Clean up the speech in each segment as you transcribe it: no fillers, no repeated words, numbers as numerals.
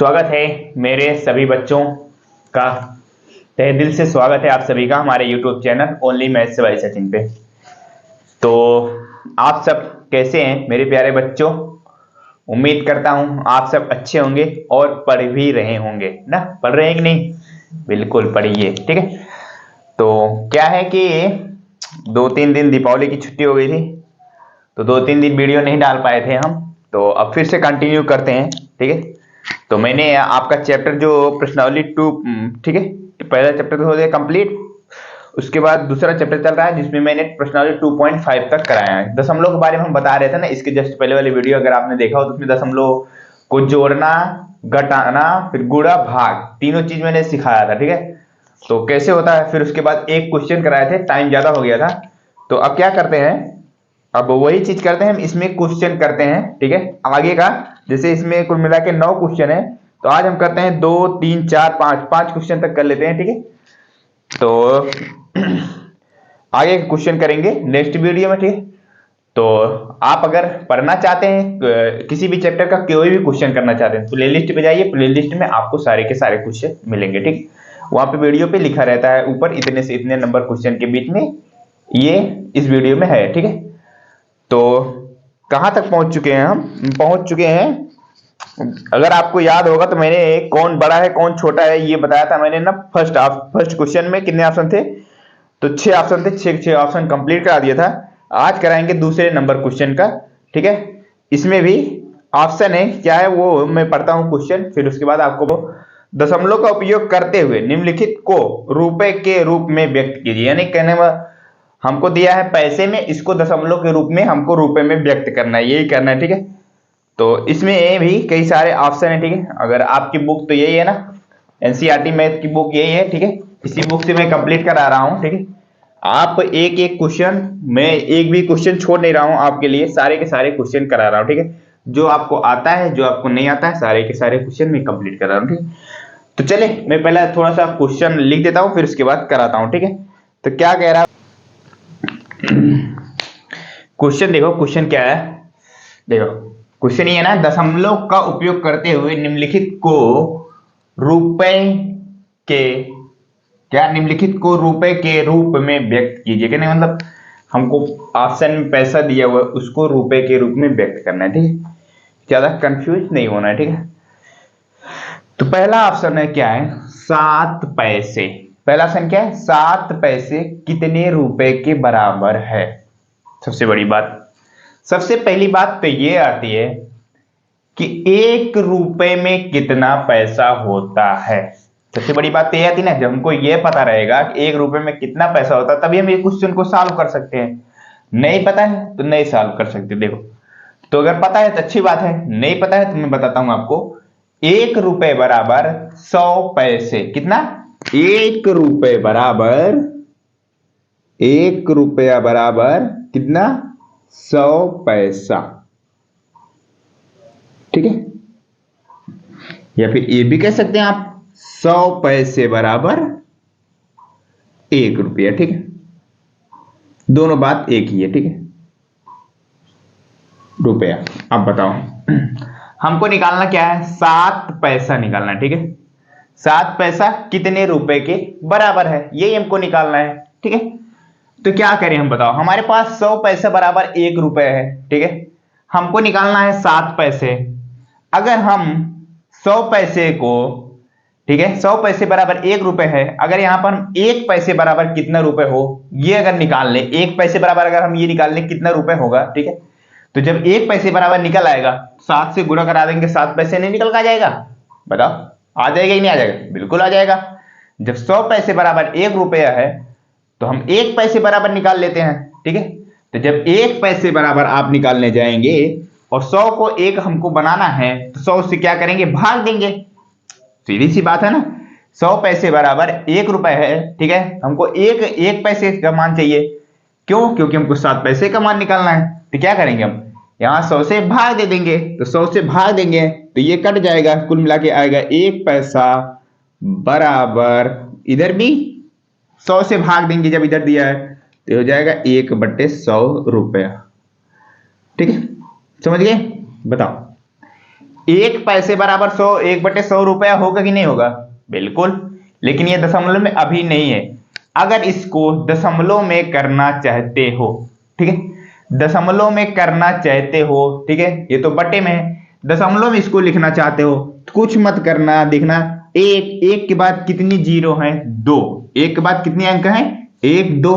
स्वागत है मेरे सभी बच्चों का। तहे दिल से स्वागत है आप सभी का हमारे YouTube channel only maths by Sachin पे। तो आप सब कैसे हैं मेरे प्यारे बच्चों? उम्मीद करता हूं आप सब अच्छे होंगे और पढ़ भी रहे होंगे ना। पढ़ रहे हैं कि नहीं? बिल्कुल पढ़िए, ठीक है। तो क्या है कि 2-3 दिन दीपावली की छुट्टी हो गई थी, तो 2-3 दिन वीडियो नहीं डाल पाए थे हम। तो अब फिर से कंटिन्यू करते हैं, ठीक है। तो मैंने आपका चैप्टर जो प्रश्नावली 2, ठीक है, पहला चैप्टर तो हो गया कंप्लीट। उसके बाद दूसरा चैप्टर चल रहा है जिसमें मैंने प्रश्नावली 2.5 तक कराया है। दशमलव के बारे में हम बता रहे थे ना, इसके जस्ट पहले वाली वीडियो अगर आपने देखा हो तो उसमें दशमलव को जोड़ना, घटाना, फिर गुणा, भाग, तीनों चीज मैंने सिखाया था, ठीक है। तो कैसे होता है, फिर उसके बाद एक क्वेश्चन कराए थे, टाइम ज्यादा हो गया था। तो अब क्या करते हैं, अब वही चीज करते हैं, हम इसमें क्वेश्चन करते हैं, ठीक है, आगे का। जैसे इसमें कुल मिला के 9 क्वेश्चन है, तो आज हम करते हैं 2, 3, 4, 5 क्वेश्चन तक कर लेते हैं, ठीक है। तो आगे क्वेश्चन करेंगे नेक्स्ट वीडियो में, ठीक है। तो आप अगर पढ़ना चाहते हैं किसी भी चैप्टर का कोई भी क्वेश्चन करना चाहते हैं, प्लेलिस्ट पे जाइए, प्लेलिस्ट में आपको सारे के सारे क्वेश्चन मिलेंगे, ठीक। वहां पे वीडियो पे लिखा रहता है ऊपर इतने से इतने नंबर क्वेश्चन के बीच में, ये इस वीडियो में है, ठीक है। तो कहां तक पहुंच चुके हैं? हम पहुंच चुके हैं, अगर आपको याद होगा तो मैंने कौन बड़ा है कौन छोटा है ये बताया था मैंने ना। फर्स्ट क्वेश्चन में कितने ऑप्शन थे? तो 6 ऑप्शन थे, 6 ऑप्शन कंप्लीट करा दिया था। आज कराएंगे दूसरे नंबर क्वेश्चन का, ठीक है। इसमें भी ऑप्शन है, क्या है वो मैं पढ़ता हूं क्वेश्चन, फिर उसके बाद आपको दशमलव का उपयोग करते हुए निम्नलिखित को रुपए के रूप में व्यक्त कीजिए। यानी कहने में हमको दिया है पैसे में, इसको दशमलव के रूप में हमको रुपए में व्यक्त करना है, यही करना है, ठीक है। तो इसमें ये भी कई सारे ऑप्शन है, ठीक है। अगर आपकी बुक तो यही है ना, एनसीईआरटी मैथ की बुक यही है, ठीक है। इसी बुक से मैं कंप्लीट करा रहा हूं, ठीक है। आप एक एक क्वेश्चन, मैं एक भी क्वेश्चन छोड़ नहीं रहा हूं आपके लिए, सारे के सारे क्वेश्चन करा रहा हूं, ठीक है। जो आपको आता है, जो आपको नहीं आता है, सारे के सारे क्वेश्चन मैं कंप्लीट कर रहा हूं, ठीक है। तो चले मैं पहले थोड़ा सा क्वेश्चन लिख देता हूं, फिर उसके बाद कराता हूं, ठीक है। तो क्या कह रहा क्वेश्चन, देखो क्वेश्चन क्या है। देखो क्वेश्चन ये है ना, दशमलव का उपयोग करते हुए निम्नलिखित को रुपए के, क्या निम्नलिखित को रुपए के रूप में व्यक्त कीजिए। कहने मतलब हमको ऑप्शन में पैसा दिया हुआ है, उसको रुपए के रूप में व्यक्त करना है, ठीक है। ज्यादा कंफ्यूज नहीं होना है, ठीक है। तो पहला ऑप्शन है, क्या है? 7 पैसे। पहला ऑप्शन क्या है? 7 पैसे कितने रुपए के बराबर है? सबसे बड़ी बात, सबसे पहली बात तो ये आती है कि 1 रुपए में कितना पैसा होता है। सबसे बड़ी बात तो ये आती है ना, जब हमको ये पता रहेगा कि 1 रुपए में कितना पैसा होता है, तभी हम ये क्वेश्चन को सॉल्व कर सकते हैं। नहीं पता है तो नहीं सॉल्व कर सकते। देखो, तो अगर पता है तो अच्छी बात है, नहीं पता है तो मैं बताता हूं आपको। 1 रुपए बराबर 100 पैसे। कितना? 1 रुपए बराबर, 1 रुपया बराबर कितना? 100 पैसा, ठीक है। या फिर ये भी कह सकते हैं आप, 100 पैसे बराबर 1 रुपया, ठीक है। दोनों बात एक ही है, ठीक है। रुपया, अब बताओ हमको निकालना क्या है? 7 पैसा निकालना है, ठीक है। 7 पैसा कितने रुपए के बराबर है, यही हमको निकालना है, ठीक है। तो क्या करें हम, बताओ। हमारे पास 100 पैसे बराबर 1 रुपए है, ठीक है। हमको निकालना है 7 पैसे। अगर हम 100 पैसे को, ठीक है, 100 पैसे बराबर 1 रुपए है, अगर यहां पर हम 1 पैसे बराबर कितना रुपए हो ये अगर निकाल ले, 1 पैसे बराबर अगर हम ये निकाल लें कितना रुपए होगा, ठीक है। तो जब 1 पैसे बराबर निकल आएगा, 7 से गुणा करा देंगे, 7 पैसे नहीं निकल के आ जाएगा? बताओ, आ जाएगा ही नहीं आ जाएगा? बिल्कुल आ जाएगा। जब 100 पैसे बराबर 1 रुपया है तो हम 1 पैसे बराबर निकाल लेते हैं, ठीक है। तो जब 1 पैसे बराबर आप निकालने जाएंगे और 100 को 1 हमको बनाना है, तो 100 से क्या करेंगे? भाग देंगे। सीधी सी बात है ना। 100 पैसे बराबर 1 रुपए है, ठीक है। हमको एक पैसे का मान चाहिए, क्यों? क्योंकि हमको 7 पैसे का मान निकालना है। तो क्या करेंगे हम, यहां 100 से भाग दे देंगे। तो 100 से भाग देंगे तो ये कट जाएगा, कुल मिला के आएगा 1 पैसा बराबर, इधर भी 100 से भाग देंगे जब इधर दिया है, तो हो जाएगा 1/100 रुपया, ठीक है। समझ गए? बताओ एक पैसे बराबर 100, 1/100 रुपया होगा कि नहीं होगा? बिल्कुल। लेकिन ये दशमलव में अभी नहीं है। अगर इसको दशमलव में करना चाहते हो, ठीक है, दशमलव में करना चाहते हो, ठीक है, ये तो बटे में है, दशमलव में इसको लिखना चाहते हो तो कुछ मत करना, देखना एक के बाद कितनी जीरो है? 2। एक के बाद कितने अंक हैं? 1 2,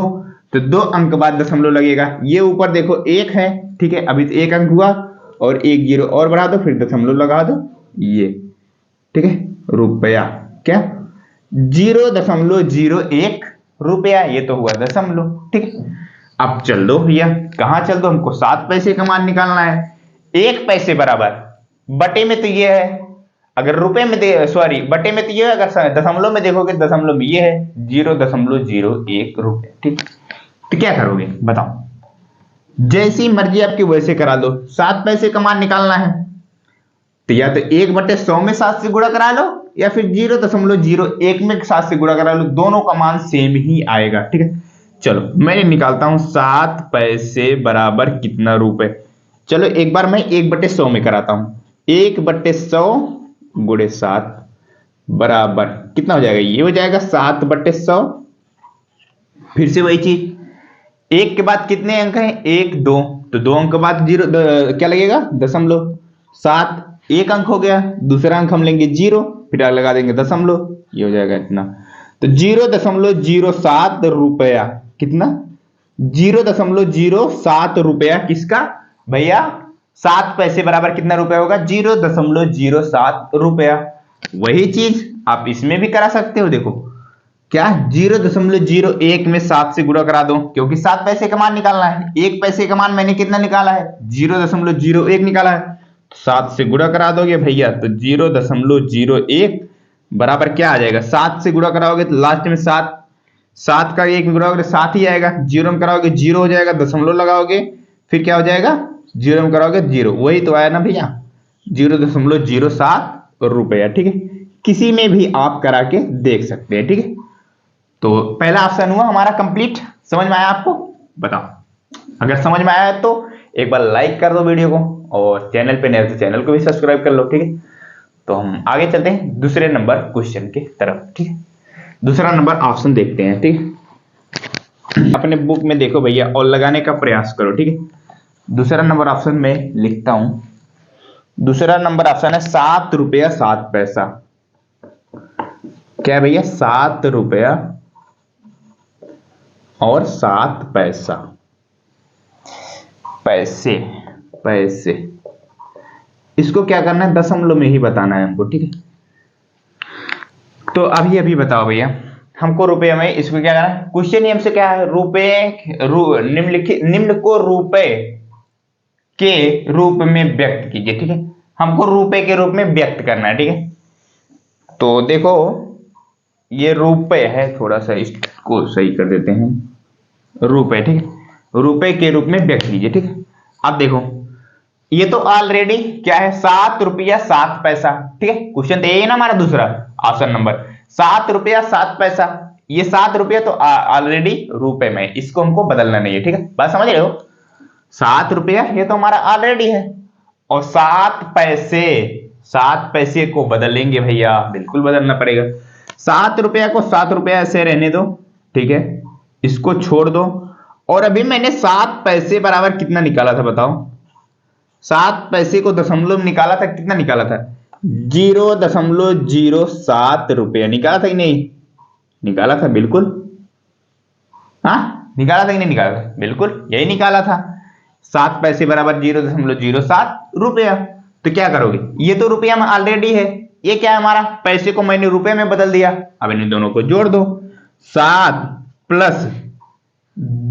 तो 2 अंक बाद दशमलव लगेगा। ये ऊपर देखो 1 है, ठीक है, अभी तो 1 अंक हुआ और 1 जीरो और बढ़ा दो, फिर दशमलव लगा दो, ये, ठीक है, रुपया। क्या? 0.01 रुपया, ये तो हुआ दशमलव, ठीक है। अब चल दो भैया, कहां चल दो? हमको 7 पैसे का मान निकालना है। 1 पैसे बराबर बटे में तो ये है, अगर रुपए में सॉरी बटे में तो ये है, अगर दशमलव में देखोगे दशमलव में ये है 0.01 रुपये, ठीक। तो क्या करोगे बताओ? जैसी मर्जी आपकी वैसे करा लो। 7 पैसे का मान निकालना है तो या तो 1/100 में 7 से गुणा करा लो, या फिर 0.01 में 7 से गुणा करा लो, दोनों का मान सेम ही आएगा, ठीक है। चलो मैं निकालता हूं 7 पैसे बराबर कितना रुपए। चलो एक बार मैं 1/100 में कराता हूं। 1/100 गुणे 7 बराबर कितना हो जाएगा? ये हो जाएगा 7/100। फिर से वही चीज, 1 के बाद कितने अंक हैं? 1 2, तो 2 अंक के बाद जीरो क्या लगेगा? दशमलव। 7 1 अंक हो गया, दूसरा अंक हम लेंगे 0, फिर लगा देंगे दशमलव, ये हो जाएगा इतना। तो 0.07 रुपया, कितना? 0.07 रुपया किसका भैया? 7 पैसे बराबर कितना रुपया होगा? 0.07 रुपया। वही चीज आप इसमें भी करा सकते हो। देखो क्या, 0.01 में 7 से गुणा करा दो, क्योंकि 7 पैसे का मान निकालना है। 1 पैसे का मान मैंने कितना निकाला है? 0.01 निकाला है, 7 से गुणा करा दोगे भैया तो 0.01 बराबर क्या आ जाएगा? 7 से गुणा कराओगे तो लास्ट में 7 का 1 में गुणा करोगे 7 ही आएगा, 0 में कराओगे 0 हो जाएगा, दशमलव लगाओगे फिर क्या हो जाएगा? 0 में कराओगे 0, वही तो आया ना भैया, 0.07 रुपया, ठीक है। किसी में भी आप करा के देख सकते हैं, ठीक है। तो पहला ऑप्शन हुआ हमारा कंप्लीट। समझ में आया आपको? बताओ, अगर समझ में आया तो एक बार लाइक कर दो वीडियो को, और चैनल पे नए तो चैनल को भी सब्सक्राइब कर लो, ठीक है। तो हम आगे चलते हैं दूसरे नंबर क्वेश्चन के तरफ, ठीक है। दूसरा नंबर ऑप्शन देखते हैं, ठीक है। अपने बुक में देखो भैया और लगाने का प्रयास करो, ठीक है। दूसरा नंबर ऑप्शन में लिखता हूं, दूसरा नंबर ऑप्शन है 7 रुपया 7 पैसा। क्या भैया? 7 रुपया और 7 पैसा, पैसे पैसे, इसको क्या करना है? दशमलव में ही बताना है हमको, ठीक है। तो अभी अभी बताओ भैया, हमको रुपए में इसको क्या करना है? क्वेश्चन नियम से क्या है? रुपए निम्न को रुपए के रूप में व्यक्त कीजिए, ठीक है। हमको रुपए के रूप में व्यक्त करना है, ठीक है। तो देखो ये रुपए है, थोड़ा सा इसको सही कर देते हैं, रुपए, ठीक है। रुपए के रूप में व्यक्त कीजिए, ठीक है। अब देखो ये तो ऑलरेडी क्या है? 7 रुपया 7 पैसा, ठीक है। क्वेश्चन तो यही है ना हमारा दूसरा ऑप्शन नंबर, 7 रुपया 7 पैसा। ये 7 रुपया तो ऑलरेडी रुपए में, इसको हमको बदलना नहीं है, ठीक है। बात समझ रहे हो? 7 रुपया ये तो हमारा ऑलरेडी है, और 7 पैसे को बदलेंगे भैया, बिल्कुल बदलना पड़ेगा। 7 रुपया को 7 रुपया ऐसे रहने दो, ठीक है, इसको छोड़ दो। और अभी मैंने 7 पैसे बराबर कितना निकाला था बताओ? 7 पैसे को दशमलव में निकाला था, कितना निकाला था? 0.07 रुपया निकाला था कि नहीं? निकाला था, बिल्कुल। हाँ निकाला था कि नहीं निकाला था? बिल्कुल यही निकाला था। 7 पैसे बराबर 0.07 रुपया। तो क्या करोगे? ये तो रुपया में ऑलरेडी है, ये क्या है हमारा? पैसे को मैंने रुपए में बदल दिया। अब इन दोनों को जोड़ दो, 7 प्लस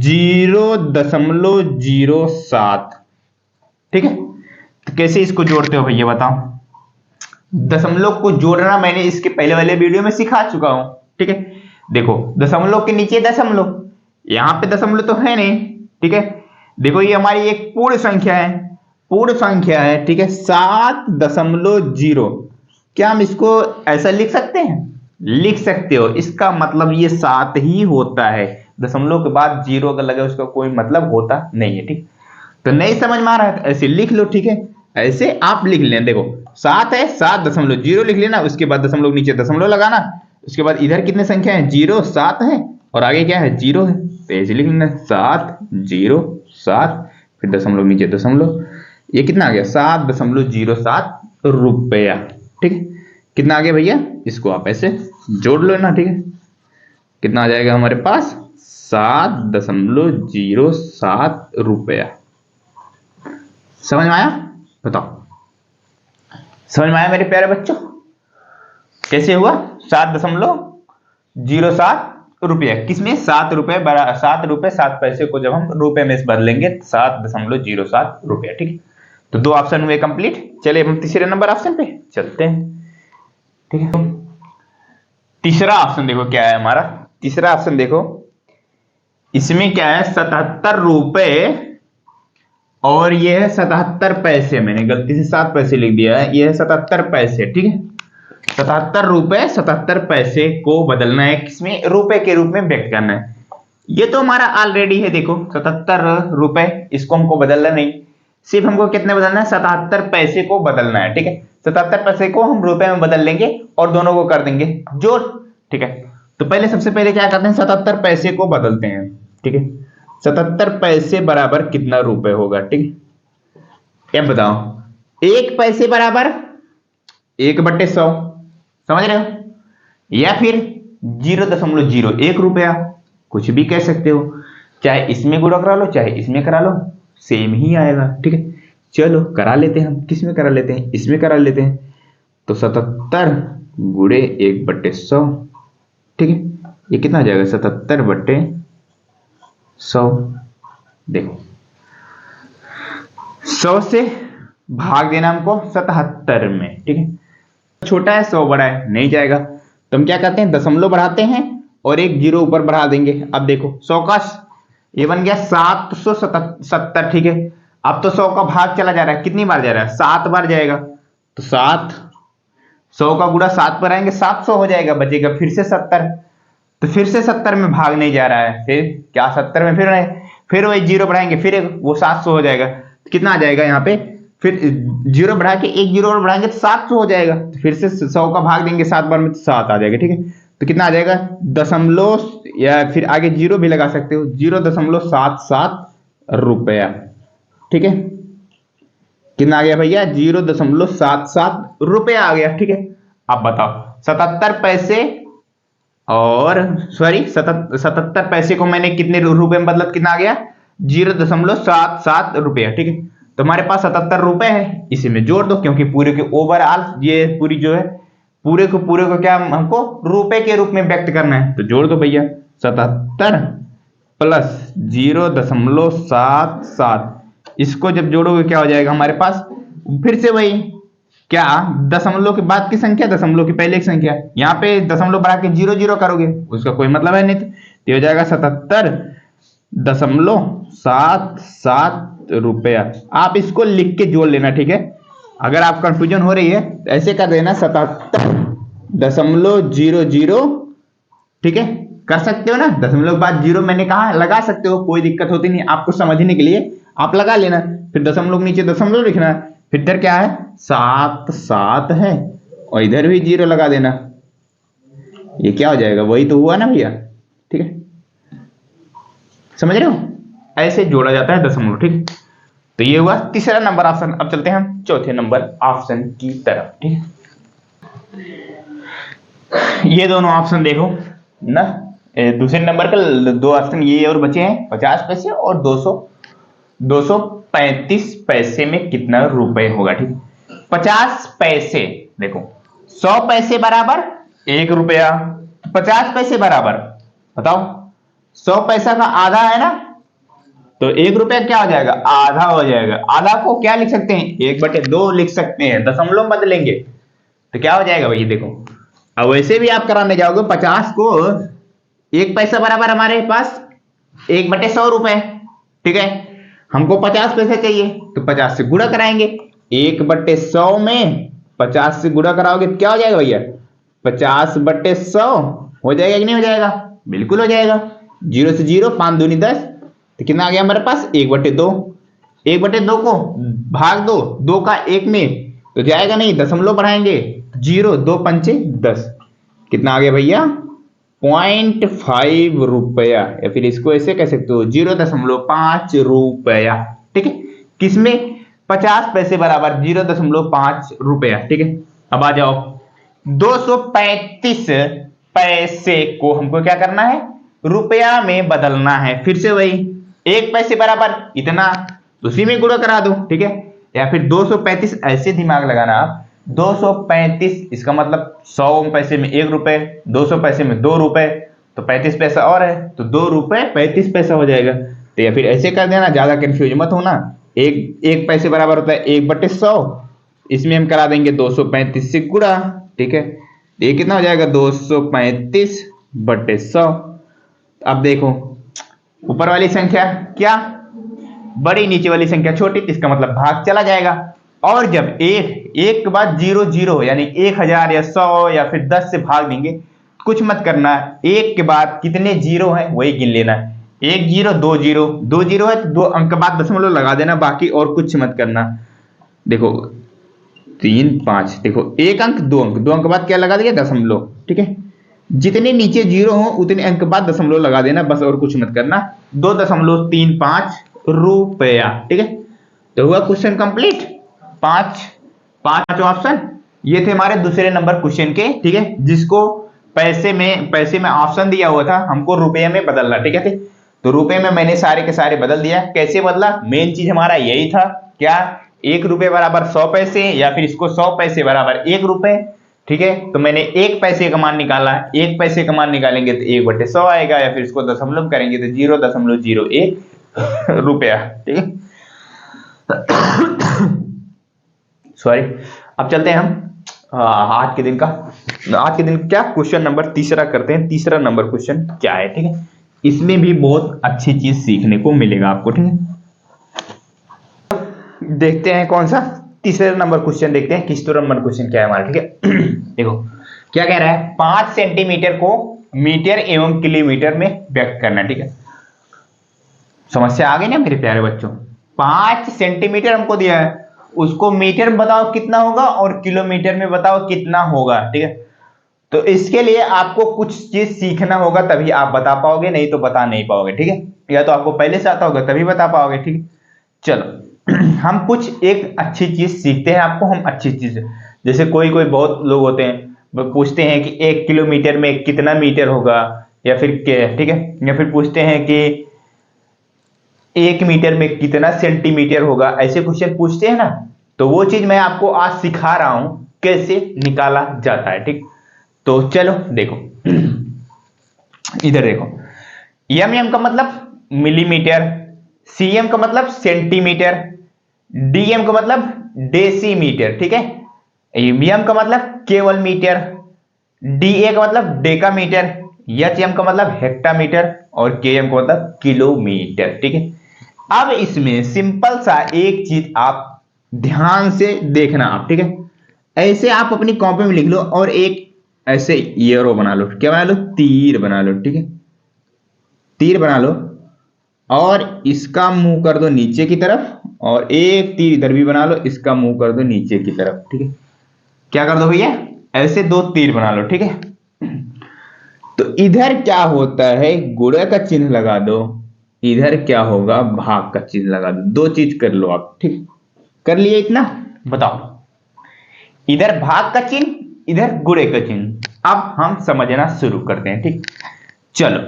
0.07, ठीक है। तो कैसे इसको जोड़ते हो भैया बताओ? दशमलव को जोड़ना मैंने इसके पहले वाले वीडियो में सिखा चुका हूं, ठीक है। देखो दशमलव के नीचे दशमलव, यहां पे दशमलव तो है नहीं, ठीक है। देखो ये हमारी एक पूर्ण संख्या है, पूर्ण संख्या है, ठीक है। 7.0, क्या हम इसको ऐसा लिख सकते हैं? लिख सकते हो। इसका मतलब ये 7 ही होता है, दशमलव के बाद 0 अगर लगे उसका कोई मतलब होता नहीं है, ठीक। तो नहीं समझ में आ रहा है तो ऐसे लिख लो, ठीक है। ऐसे आप लिख लें। देखो 7 है, 7.0 लिख लेना, उसके बाद दशमलव नीचे दशमलव लगाना, उसके बाद इधर कितने संख्या है 0 7 है और आगे क्या है 0 है, तो ऐसे लिख लेना 707 फिर दशमलव नीचे दशमलव, ये कितना आ गया 7.07 रुपया। ठीक है, कितना आ गया भैया, इसको आप ऐसे जोड़ लो ना। ठीक है, कितना आ जाएगा हमारे पास 7.07 रुपया। समझ में आया, बताओ समझ में आया मेरे प्यारे बच्चों, कैसे हुआ 7.07 रुपया, किसमें 7 रुपए 7 पैसे को जब हम रुपए में बदलेंगे 7.07 रुपया। ठीक है, तो 2 ऑप्शन हुए कंप्लीट। चलिए हम तीसरे नंबर ऑप्शन पे चलते हैं। ठीक है, तीसरा ऑप्शन देखो क्या है हमारा, तीसरा ऑप्शन देखो, इसमें क्या है 77 रुपए और ये है 77 पैसे, मैंने गलती से 7 पैसे लिख दिया है, ये है 77 पैसे। ठीक है, 77 रुपए 77 पैसे को बदलना है किसमें, रुपए के रूप में व्यक्त करना है। ये तो हमारा ऑलरेडी है, देखो 77 रुपए, इसको हमको बदलना नहीं, सिर्फ हमको कितने बदलना है 77 पैसे को बदलना है। ठीक है, 77 पैसे को हम रुपए में बदल लेंगे और दोनों को कर देंगे जोड़। ठीक है, तो पहले सबसे पहले क्या करते हैं 77 पैसे को बदलते हैं। ठीक है, 77 पैसे बराबर कितना रुपए होगा। ठीक है, क्या बताओ, 1 पैसे बराबर 1/100, समझ रहे हो, या फिर 0.01 रुपया, कुछ भी कह सकते हो, चाहे इसमें गुणा करा लो चाहे इसमें करा लो, सेम ही आएगा। ठीक है, चलो करा लेते हैं हम, किस में करा लेते हैं, इसमें करा लेते हैं, तो 77 गुणे 1/100। ठीक है, ये कितना आ जाएगा 77/100। देखो 100 से भाग देना हमको 77 में। ठीक है, छोटा है 100 बड़ा है, नहीं जाएगा, तो हम क्या करते हैं दशमलव बढ़ाते हैं और एक जीरो ऊपर बढ़ा देंगे। अब देखो 100 का ये बन गया 770। ठीक है, अब तो 100 का भाग चला जा रहा है, कितनी बार जा रहा है 7 बार जाएगा, तो 7 100 का गुणा 7 पर आएंगे 700 हो जाएगा, बचेगा फिर से 70, तो फिर से 70 में भाग नहीं जा रहा है, फिर क्या 70 में फिर वही जीरो बढ़ाएंगे, फिर वो 700 हो जाएगा, कितना आ जाएगा यहाँ पे, फिर जीरो बढ़ा के एक जीरो और बढ़ाएंगे तो 700 हो जाएगा, तो फिर से 100 का भाग देंगे 7 बार में तो 7 आ जाएगा। ठीक है, तो कितना आ जाएगा दशमलव, या फिर आगे जीरो भी लगा सकते हो, 0.77 रुपया। ठीक है, कितना आ गया भैया 0.77 रुपया आ गया। ठीक है, अब बताओ 77 पैसे और 77 पैसे को मैंने कितने रुपए में बदला, कितना आ गया 0.77 रुपया। ठीक है, तो हमारे पास 77 रुपए है, इसी में जोड़ दो, क्योंकि पूरे के ओवरऑल ये पूरी जो है पूरे को क्या हमको रुपए के रूप में व्यक्त करना है, तो जोड़ दो भैया 77 प्लस 0.77, इसको जब जोड़ोगे क्या हो जाएगा हमारे पास, फिर से वही क्या दशमलव के बाद की संख्या दशमलव की पहले की संख्या, यहाँ पे दशमलव बढ़ा के 0 करोगे उसका कोई मतलब है नहीं, तो हो जाएगा 77.77 रुपया। आप इसको लिख के जोड़ लेना। ठीक है, अगर आप कंफ्यूजन हो रही है तो ऐसे कर देना 77.00। ठीक है, कर सकते हो ना, दशमलव बाद जीरो मैंने कहा लगा सकते हो, कोई दिक्कत होती नहीं, आपको समझने के लिए आप लगा लेना, फिर दशमलव नीचे दशमलव लिखना, फिर इधर क्या है 7 है और इधर भी जीरो लगा देना, ये क्या हो जाएगा वही तो हुआ ना भैया। ठीक है, समझ रहे हो, ऐसे जोड़ा जाता है दशमलव। ठीक, तो ये हुआ तीसरा नंबर ऑप्शन। अब चलते हैं हम चौथे नंबर ऑप्शन की तरफ। ठीक, ये दोनों ऑप्शन देखो ना, दूसरे नंबर का 2 ऑप्शन ये और बचे हैं, 50 पैसे और 235 पैसे में कितना रुपए होगा। ठीक, 50 पैसे देखो 100 पैसे बराबर 1 रुपया, 50 पैसे बराबर बताओ 100 पैसा का आधा है ना, तो 1 रुपया क्या हो जाएगा आधा हो जाएगा, आधा को क्या लिख सकते हैं 1/2 लिख सकते हैं, दशमलव बदलेंगे तो क्या हो जाएगा भाई देखो। अब वैसे भी आप कराने जाओगे 50 को 1 पैसा बराबर हमारे पास 1/100 रुपए। ठीक है, हमको 50 पैसे चाहिए तो 50 से गुणा कराएंगे, 1/100 में 50 से गुणा कराओगे तो क्या हो जाएगा भैया 50/100 हो जाएगा कि नहीं हो जाएगा, बिल्कुल हो जाएगा, 0 से 0 5 दूनी 10, तो कितना आ गया हमारे पास 1/2, 1/2 को भाग दो, 2 का 1 में तो जाएगा नहीं, दशमलव बढ़ाएंगे, 0 2 पंचे 10, कितना आ गया भैया 0.5 रुपया, या फिर इसको ऐसे कह सकते हो 0.5 रुपया। ठीक है, किसमें 50 पैसे बराबर 0.5 रुपया। ठीक है, अब आ जाओ 235 पैसे को हमको क्या करना है, रुपया में बदलना है। फिर से वही 1 पैसे बराबर इतना, उसी में गुणा करा दो। ठीक है, या फिर 235 ऐसे दिमाग लगाना आप, 235 इसका मतलब 100 पैसे में 1 रुपए, 200 पैसे में 2 रुपए, तो 35 पैसा और है, तो 2 रुपए 35 पैसा हो जाएगा। तो या फिर ऐसे कर देना, ज्यादा कंफ्यूज मत होना। एक पैसे बराबर होता है 1/100, इसमें हम करा देंगे 235 से गुणा। ठीक है, ये कितना हो जाएगा 235/100। अब देखो ऊपर वाली संख्या क्या बड़ी, नीचे वाली संख्या छोटी, इसका मतलब भाग चला जाएगा। और जब एक के बाद 0 0 यानी 1000 या 100 या फिर 10 से भाग देंगे, कुछ मत करना, एक के बाद कितने जीरो हैं वही गिन लेना। 1 0 2 0, 2 0 है तो 2 अंक बाद दशमलव लगा देना, बाकी और कुछ मत करना। देखो 3 5, देखो 1 अंक 2 अंक, 2 अंक बाद क्या लगा दिया दशमलव। ठीक है, जितने नीचे जीरो हो उतने अंक बाद दशमलव लगा देना, बस और कुछ मत करना। 2.35 रुपया। ठीक है, तो हुआ क्वेश्चन कंप्लीट। पांच ऑप्शन ये थे हमारे दूसरे नंबर क्वेश्चन के। ठीक है, जिसको पैसे में ऑप्शन दिया हुआ था, हमको रुपये में बदलना। ठीक है, तो रुपये में मैंने सारे के सारे बदल दिया। कैसे बदला, मेन चीज हमारा यही था, क्या 1 रुपये बराबर 100 पैसे, या फिर इसको 100 पैसे बराबर 1 रुपये। ठीक है, तो मैंने 1 पैसे का मान निकाला, 1 पैसे का मान निकालेंगे तो 1/100 आएगा, या फिर इसको दशमलव करेंगे तो 0.01 रुपया। ठीक है, सॉरी। अब चलते हैं हम आज के दिन क्या क्वेश्चन नंबर तीसरा करते हैं। तीसरा नंबर क्वेश्चन क्या है, ठीक है, इसमें भी बहुत अच्छी चीज सीखने को मिलेगा आपको। ठीक है, देखते हैं कौन सा तीसरा नंबर क्वेश्चन, देखते हैं किस नंबर क्वेश्चन क्या है हमारा। ठीक है, देखो क्या कह रहा है, 5 सेंटीमीटर को मीटर एवं किलोमीटर में व्यक्त करना। ठीक है, समस्या आ गई ना मेरे प्यारे बच्चों। 5 सेंटीमीटर हमको दिया है, उसको मीटर में बताओ कितना होगा और किलोमीटर में बताओ कितना होगा। ठीक है, तो इसके लिए आपको कुछ चीज सीखना होगा, तभी आप बता पाओगे, नहीं तो बता नहीं पाओगे। ठीक है, या तो आपको पहले से आता होगा तभी बता पाओगे। ठीक है, चलो हम कुछ एक अच्छी चीज सीखते हैं आपको। हम अच्छी चीज, जैसे कोई बहुत लोग होते हैं वो पूछते हैं कि 1 किलोमीटर में कितना मीटर होगा, या फिर ठीक है, या फिर पूछते हैं कि 1 मीटर में कितना सेंटीमीटर होगा, ऐसे क्वेश्चन पूछते हैं ना। तो वो चीज मैं आपको आज सिखा रहा हूं कैसे निकाला जाता है। ठीक, तो चलो देखो इधर देखो, एम का मतलब मिलीमीटर, सीएम का मतलब सेंटीमीटर, डीएम का मतलब डेसीमीटर। ठीक है, एम का मतलब केवल मीटर, डीए का मतलब डेकामीटर, एचएम का मतलब हेक्टामीटर, और केएम का मतलब किलोमीटर। ठीक है, अब इसमें सिंपल सा एक चीज आप ध्यान से देखना आप। ठीक है, ऐसे आप अपनी कॉपी में लिख लो और एक ऐसे एरो बना लो। क्या बना लो, तीर बना लो। ठीक है, तीर बना लो और इसका मुंह कर दो नीचे की तरफ, और एक तीर इधर भी बना लो, इसका मुंह कर दो नीचे की तरफ। ठीक है, क्या कर दो भैया, ऐसे 2 तीर बना लो। ठीक है, तो इधर क्या होता है, गुणा का चिन्ह लगा दो, इधर क्या होगा, भाग का चिन्ह लगा दो। 2 चीज कर लो आप। ठीक, कर लिए इतना, बताओ, इधर भाग का चिन्ह, इधर गुणे का चिन्ह। अब हम समझना शुरू करते हैं। ठीक, चलो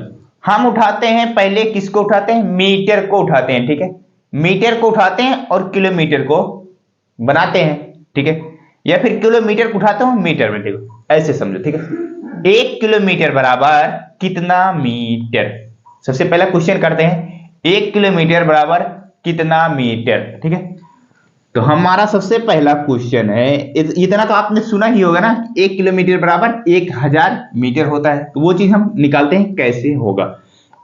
हम उठाते हैं, पहले किसको उठाते हैं, मीटर को उठाते हैं। ठीक है, मीटर को उठाते हैं और किलोमीटर को बनाते हैं। ठीक है, या फिर किलोमीटर को उठाते हो मीटर में। देखो ऐसे समझो। ठीक है, 1 किलोमीटर बराबर कितना मीटर। सबसे पहला क्वेश्चन करते हैं, 1 किलोमीटर बराबर कितना मीटर। ठीक है, तो हमारा सबसे पहला क्वेश्चन है, इतना तो आपने सुना ही होगा ना, 1 किलोमीटर बराबर 1000 मीटर होता है। तो वो चीज हम निकालते हैं कैसे होगा।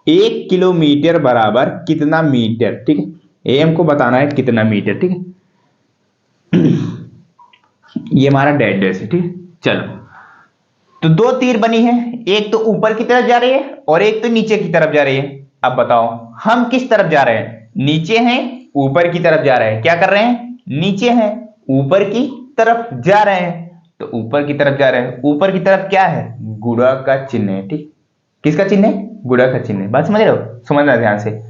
1 किलोमीटर बराबर कितना मीटर। ठीक है, एम को बताना है कितना मीटर। ठीक है, ये हमारा डैश है। ठीक है, चलो तो 2 तीर बनी है, एक तो ऊपर की तरफ जा रही है और एक तो नीचे की तरफ जा रही है। अब बताओ हम किस तरफ जा रहे हैं, नीचे हैं ऊपर की तरफ जा रहे हैं, क्या कर रहे हैं, नीचे हैं ऊपर की तरफ जा रहे हैं, तो ऊपर की तरफ जा रहे हैं। ऊपर की तरफ क्या है, गुणा का चिन्ह है, ठीक। किसका चिन्ह है, गुणा का चिन्ह है। बात समझ रहे हो, समझना ध्यान से।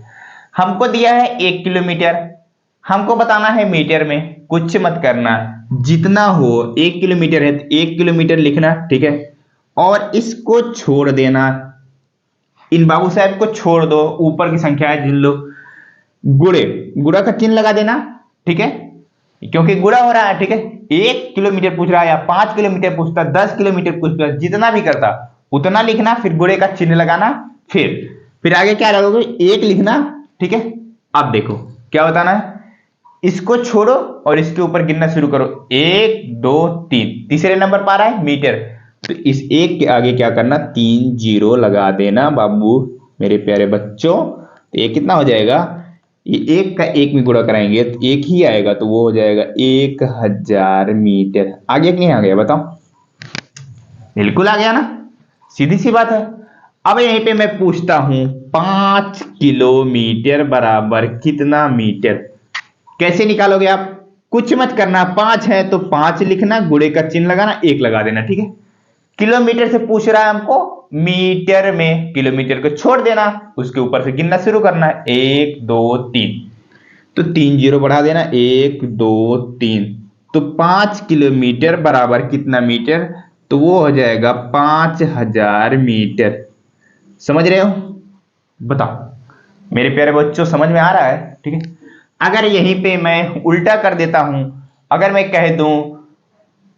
हमको दिया है 1 किलोमीटर, हमको बताना है मीटर में। कुछ मत करना, जितना हो, 1 किलोमीटर है तो 1 किलोमीटर लिखना, ठीक है। और इसको छोड़ देना, इन बाबू साहब को छोड़ दो, ऊपर की संख्या है जिन लो, गुणे, गुणा का चिन्ह लगा देना, ठीक है, क्योंकि गुणा हो रहा है, ठीक है। 1 किलोमीटर पूछ रहा है या 5 किलोमीटर पूछता, 10 किलोमीटर पूछता, जितना भी करता उतना लिखना, फिर गुणे का चिन्ह लगाना, फिर आगे क्या लगोगे, 1 लिखना, ठीक है। अब देखो क्या बताना है, इसको छोड़ो और इसके ऊपर गिनना शुरू करो, 1 2 3, तीसरे नंबर पर आ रहा है मीटर, तो इस 1 के आगे क्या करना, 3 जीरो लगा देना बाबू मेरे प्यारे बच्चों। तो ये कितना हो जाएगा, ये 1 का 1 में गुणा कराएंगे तो 1 ही आएगा, तो वो हो जाएगा 1000 मीटर। आ गया कि नहीं आ गया बताओ, बिल्कुल आ गया ना, सीधी सी बात है। अब यहीं पे मैं पूछता हूं 5 किलोमीटर बराबर कितना मीटर, कैसे निकालोगे आप, कुछ मत करना, 5 है तो 5 लिखना, गुणे का चिन्ह लगाना, 1 लगा देना, ठीक है। किलोमीटर से पूछ रहा है हमको, मीटर में किलोमीटर को छोड़ देना, उसके ऊपर से गिनना शुरू करना है, 1 2 3, तो 3 जीरो बढ़ा देना, 1 2 3, तो 5 किलोमीटर बराबर कितना मीटर, तो वो हो जाएगा 5000 मीटर। समझ रहे हो, बताओ मेरे प्यारे बच्चों, समझ में आ रहा है, ठीक है। अगर यहीं पे मैं उल्टा कर देता हूं, अगर मैं कह दूं,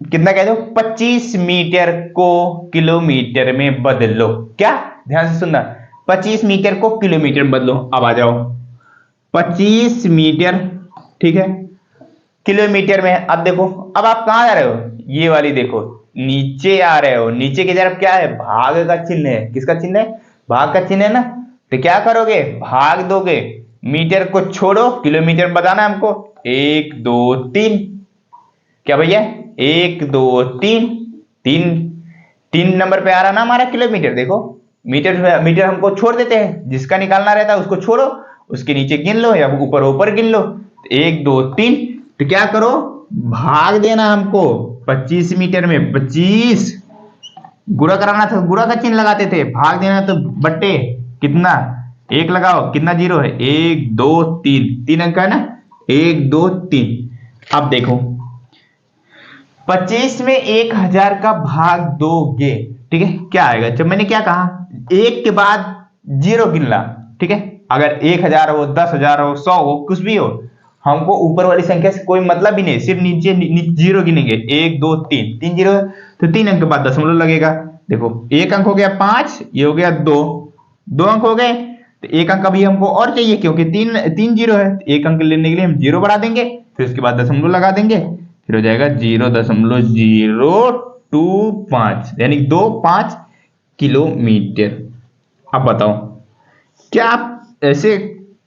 कितना कह दो, 25 मीटर को किलोमीटर में बदलो, क्या, ध्यान से सुनना, 25 मीटर को किलोमीटर में बदलो। अब आ जाओ, 25 मीटर, ठीक है, किलोमीटर में। अब देखो, अब आप कहां जा रहे हो, ये वाली देखो, नीचे आ रहे हो, नीचे की तरफ क्या है, भाग का चिन्ह है, किसका चिन्ह है, भाग का चिन्ह है ना, तो क्या करोगे, भाग दोगे, मीटर को छोड़ो, किलोमीटर बताना है हमको, 1 2 3, क्या भैया, 1 2 3, 3 नंबर पे आ रहा ना हमारा किलोमीटर, देखो मीटर, मीटर हमको छोड़ देते हैं, जिसका निकालना रहता है उसको छोड़ो, उसके नीचे गिन लो या ऊपर ऊपर गिन लो, 1 2 3, तो क्या करो, भाग देना हमको 25 मीटर में, 25, गुणा कराना था गुणा का चिन्ह लगाते थे, भाग देना तो बट्टे, कितना, 1 लगाओ, कितना जीरो है, 1 2 3, 3 अंक है ना, 1 2 3। अब देखो 25 में 1000 का भाग दोगे, ठीक है, क्या आएगा, जब मैंने क्या कहा, 1 के बाद जीरो गिनना, ठीक है। अगर 1000 हो, 10,000 हो, 100 हो, कुछ भी हो, हमको ऊपर वाली संख्या से कोई मतलब ही नहीं, सिर्फ नीचे जीरो गिनेंगे, 1 2 3, 3 जीरो है तो 3 अंक के बाद दशमलव लगेगा। देखो 1 अंक हो गया 5, ये हो गया 2, 2 अंक हो गए, तो 1 अंक अभी हमको और चाहिए, क्योंकि 3 जीरो है, 1 अंक लेने के लिए हम जीरो बढ़ा देंगे, फिर उसके बाद दशमलव लगा देंगे, फिर हो जाएगा 0.025, यानी 2.5 किलोमीटर। अब बताओ, क्या आप ऐसे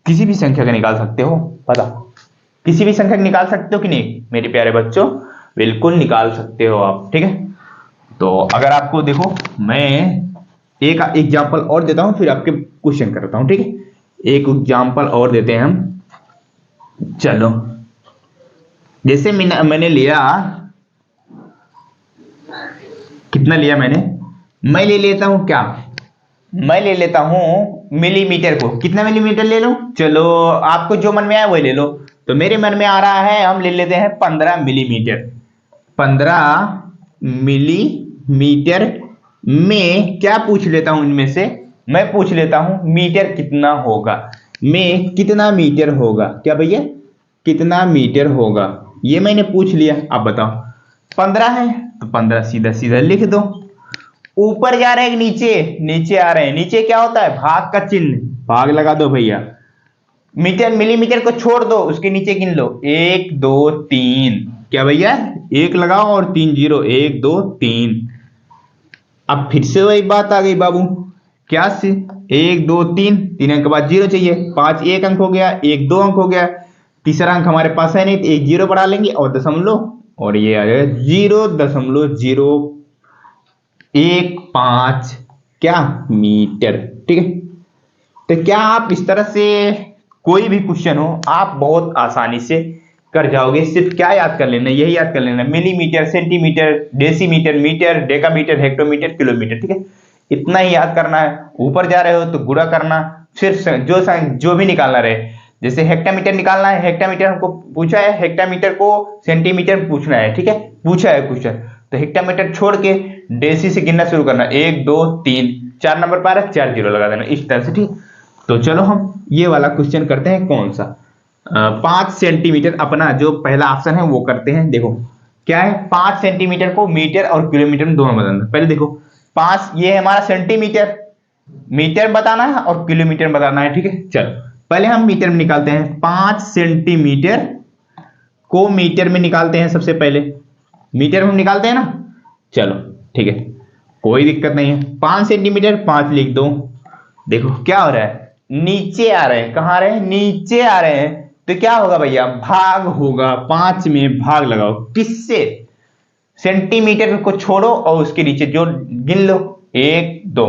किसी भी संख्या का निकाल सकते हो, बताओ, किसी भी संख्या निकाल सकते हो कि नहीं मेरे प्यारे बच्चों, बिल्कुल निकाल सकते हो आप, ठीक है। तो अगर आपको देखो, मैं एक एग्जांपल और देता हूं, फिर आपके क्वेश्चन करता हूं, ठीक है। एक एग्जांपल और देते हैं हम, चलो, जैसे मैंने लिया, कितना लिया मैंने, मैं ले लेता हूं क्या, मैं ले लेता हूं मिलीमीटर को, कितना मिलीमीटर ले लो, चलो आपको जो मन में आए वही ले लो, तो मेरे मन में आ रहा है, हम ले लेते हैं 15 मिलीमीटर, 15 मिलीमीटर में क्या पूछ लेता हूं, इनमें से मैं पूछ लेता हूं मीटर कितना होगा, में कितना मीटर होगा, क्या भैया, कितना मीटर होगा, ये मैंने पूछ लिया। अब बताओ 15 है तो 15 सीधा सीधा लिख दो, ऊपर जा रहे हैं नीचे, नीचे आ रहे हैं, नीचे क्या होता है, भाग का चिन्ह, भाग लगा दो भैया, मीटर मिलीमीटर को छोड़ दो, उसके नीचे गिन लो, 1 2 3, क्या भैया, 1 लगाओ और 3 जीरो, 1 2 3। अब फिर से वही बात आ गई बाबू, क्या से, 1 2 3, 3 अंक के बाद जीरो चाहिए, 5 1 अंक हो गया, 1 2 अंक हो गया, तीसरा अंक हमारे पास है नहीं, तो 1 जीरो बढ़ा लेंगे और दशमलव, और ये आ जाएगा 0.015 क्या मीटर, ठीक है। तो क्या आप इस तरह से कोई भी क्वेश्चन हो, आप बहुत आसानी से कर जाओगे। सिर्फ क्या याद कर लेना, यही याद कर लेना, millimetre, centimetre, decimetre, metre, decametre, hectometre, kilometre, ठीक है। इतना ही याद करना है। ऊपर जा रहे हो तो गुणा करना, फिर जो भी निकालना रहे, जैसे हेक्टामीटर निकालना है, हेक्टामीटर हमको पूछा है, हेक्टामीटर को सेंटीमीटर पूछना है, ठीक है, पूछा है क्वेश्चन, तो हेक्टामीटर छोड़ के डेसी से गिनना शुरू करना, 1 2 3 4 नंबर पर आ रहा है, 4 जीरो लगा देना इस तरह से, ठीक। तो चलो हम ये वाला क्वेश्चन करते हैं, कौन सा, 5 सेंटीमीटर, अपना जो पहला ऑप्शन है वो करते हैं। देखो क्या है, 5 सेंटीमीटर को मीटर और किलोमीटर में दोनों बदलना। पहले देखो 5, ये है हमारा सेंटीमीटर, मीटर बताना है और किलोमीटर बताना है, ठीक है। चलो पहले हम मीटर में निकालते हैं, 5 सेंटीमीटर को मीटर में निकालते हैं। सबसे पहले मीटर में हम निकालते हैं ना, चलो ठीक है, कोई दिक्कत नहीं है। 5 सेंटीमीटर 5 लिख दो। देखो क्या हो रहा है, नीचे आ रहे हैं, कहां आ रहे हैं, नीचे आ रहे हैं, तो क्या होगा भैया, भाग होगा, 5 में भाग लगाओ, किससे, सेंटीमीटर को छोड़ो और उसके नीचे जो गिन लो, 1 2,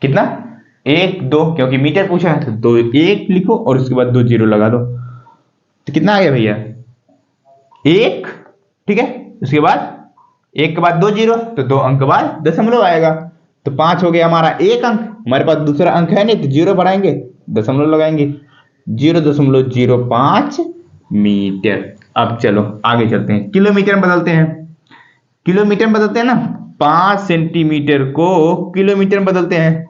कितना, 1 2, क्योंकि मीटर पूछा है तो 2 1 लिखो और उसके बाद 2 जीरो लगा दो, तो कितना आ गया भैया, 1, ठीक है। उसके बाद 1 के बाद 2 जीरो, तो 2 अंक बाद दशमलव आएगा, तो 5 हो गया हमारा 1 अंक। हमारे पास दूसरा अंक है नहीं, तो जीरो बढ़ाएंगे, दशमलव लगाएंगे, 0.05 मीटर। अब चलो आगे चलते हैं, किलोमीटर में बदलते हैं, किलोमीटर में बदलते हैं ना, 5 सेंटीमीटर को किलोमीटर में बदलते हैं।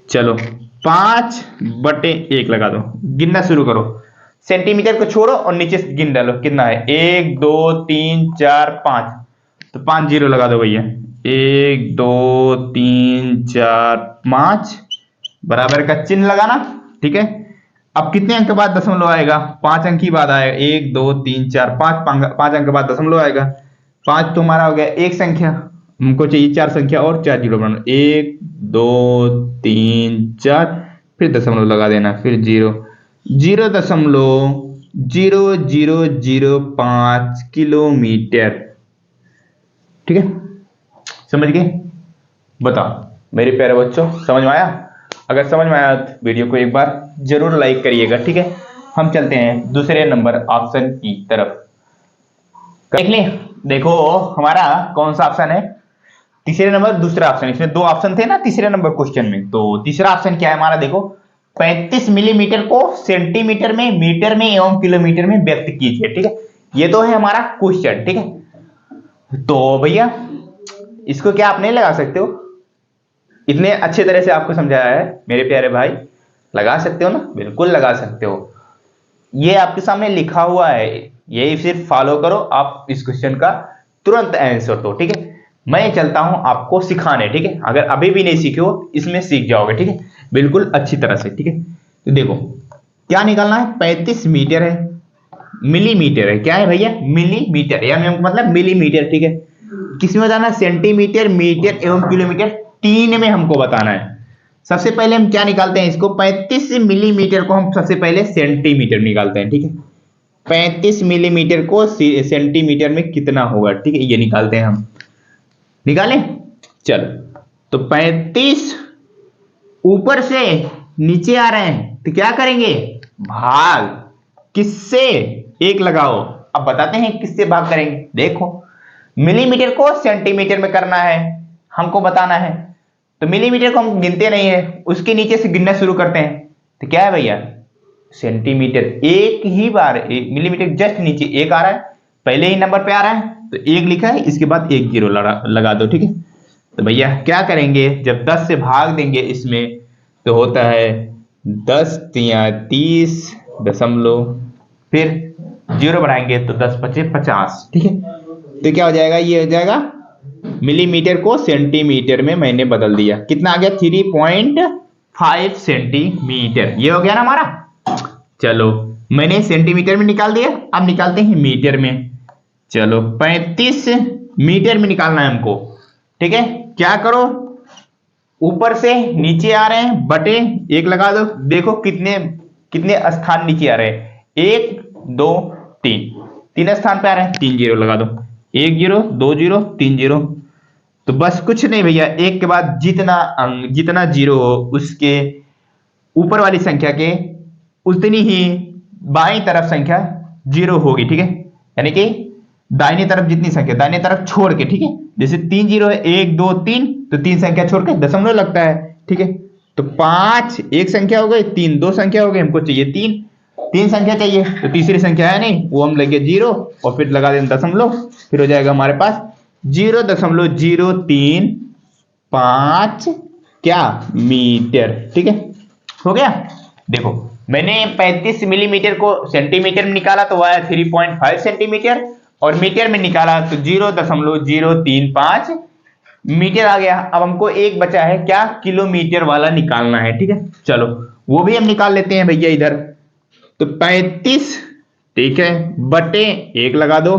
चलो 5/1 लगा दो, गिनना शुरू करो, सेंटीमीटर को छोड़ो और नीचे से गिन डालो, कितना है, 1 2 3 4 5, तो 5 जीरो लगा दो भैया, 1 2 3 4 5 बराबर का चिन्ह लगाना, ठीक है। अब कितने अंक के बाद दशमलव आएगा, 5 अंक ही बाद आएगा, 1 2 3 4 5 अंक के बाद दशमलव आएगा। 5 तो हमारा हो गया एक संख्या, हमको चाहिए 4 संख्या और 4 जीरो बनाना, 1 2 3 4, फिर दशमलव लगा देना, फिर 0.0005 किलोमीटर, ठीक है। समझ गए, बताओ मेरे प्यारे बच्चों, समझ में आया? अगर समझ में आया तो वीडियो को एक बार जरूर लाइक करिएगा, ठीक है। हम चलते हैं दूसरे नंबर ऑप्शन की तरफ, देख लें। देखो हमारा कौन सा ऑप्शन है, तीसरे नंबर, दूसरा ऑप्शन, इसमें 2 ऑप्शन थे ना तीसरे नंबर क्वेश्चन में, तो तीसरा ऑप्शन क्या है हमारा, देखो 35 मिलीमीटर को सेंटीमीटर में, मीटर में एवं किलोमीटर में व्यक्त कीजिए, ठीक है। ये तो है हमारा क्वेश्चन, ठीक है। तो भैया इसको क्या आप नहीं लगा सकते हो, इतने अच्छे तरह से आपको समझाया है मेरे प्यारे भाई, लगा सकते हो ना, बिल्कुल लगा सकते हो। ये आपके सामने लिखा हुआ है, यही सिर्फ फॉलो करो, आप इस क्वेश्चन का तुरंत आंसर दो, ठीक है। मैं चलता हूं आपको सिखाने, ठीक है। अगर अभी भी नहीं सीखे हो, इसमें सीख जाओगे, ठीक है, बिल्कुल अच्छी तरह से, ठीक है। तो देखो क्या निकालना है, 35 मीटर है, मिलीमीटर है, क्या है भैया, मिलीमीटर, या मतलब मिलीमीटर, ठीक है। किसमें बताना है, सेंटीमीटर, मीटर एवं किलोमीटर, 3 में हमको बताना है। सबसे पहले हम क्या निकालते हैं, इसको 35 मिलीमीटर को हम सबसे पहले सेंटीमीटर निकालते हैं, ठीक है। 35 मिलीमीटर को सेंटीमीटर में कितना होगा, ठीक है, ये निकालते हैं हम, निकालें। चलो तो 35 ऊपर से नीचे आ रहे हैं, तो क्या करेंगे, भाग, किससे, 1 लगाओ। अब बताते हैं किससे भाग करेंगे, देखो मिलीमीटर को सेंटीमीटर में करना है, हमको बताना है, तो मिलीमीटर को हम गिनते नहीं है, उसके नीचे से गिनना शुरू करते हैं, तो क्या है भैया, सेंटीमीटर, एक ही बार मिलीमीटर जस्ट नीचे 1 आ रहा है, पहले ही नंबर पे आ रहा है, तो 1 लिखा है, इसके बाद 1 जीरो लगा दो, ठीक है। तो भैया क्या करेंगे, जब 10 से भाग देंगे इसमें, तो होता है 10 तिया 30 दशमलव, फिर जीरो बढ़ाएंगे तो 10 पचे 50, ठीक है। तो क्या हो जाएगा, ये हो जाएगा, मिलीमीटर को सेंटीमीटर में मैंने बदल दिया, कितना आ गया, 3.5 सेंटीमीटर, ये हो गया ना हमारा। चलो मैंने सेंटीमीटर में निकाल दिया, अब निकालते हैं मीटर में। चलो 35 मीटर में निकालना है हमको, ठीक है। क्या करो, ऊपर से नीचे आ रहे हैं, बटे 1 लगा दो, देखो कितने कितने स्थान नीचे आ रहे हैं, 1 2 3 स्थान पे आ रहे हैं, 3 जीरो लगा दो, 1 जीरो 2 जीरो 3 जीरो, तो बस कुछ नहीं भैया, 1 के बाद जितना जीरो हो उसके ऊपर वाली संख्या के उतनी ही बाईं तरफ संख्या जीरो होगी, ठीक है, यानी कि दाहिनी तरफ जितनी संख्या, दाहिनी तरफ छोड़ के, ठीक है, जैसे 3 जीरो है, 1 2 3, तो 3 संख्या छोड़ के दशमलव लगता है, ठीक है। तो 5 एक संख्या हो गई, 3 दो संख्या हो गई, हमको चाहिए 3 संख्या चाहिए, तो तीसरी संख्या है नहीं, वो हम लगे 0 और फिर लगा दें दशमलव, फिर हो जाएगा हमारे पास 0.035 क्या मीटर, ठीक है, हो गया। देखो मैंने 35 मिलीमीटर को सेंटीमीटर में निकाला तो वह है 3.5 सेंटीमीटर, और मीटर में निकाला तो 0.035 मीटर आ गया। अब हमको एक बचा है क्या, किलोमीटर वाला निकालना है, ठीक है, चलो वो भी हम निकाल लेते हैं भैया इधर। तो 35, ठीक है, बटे 1 लगा दो,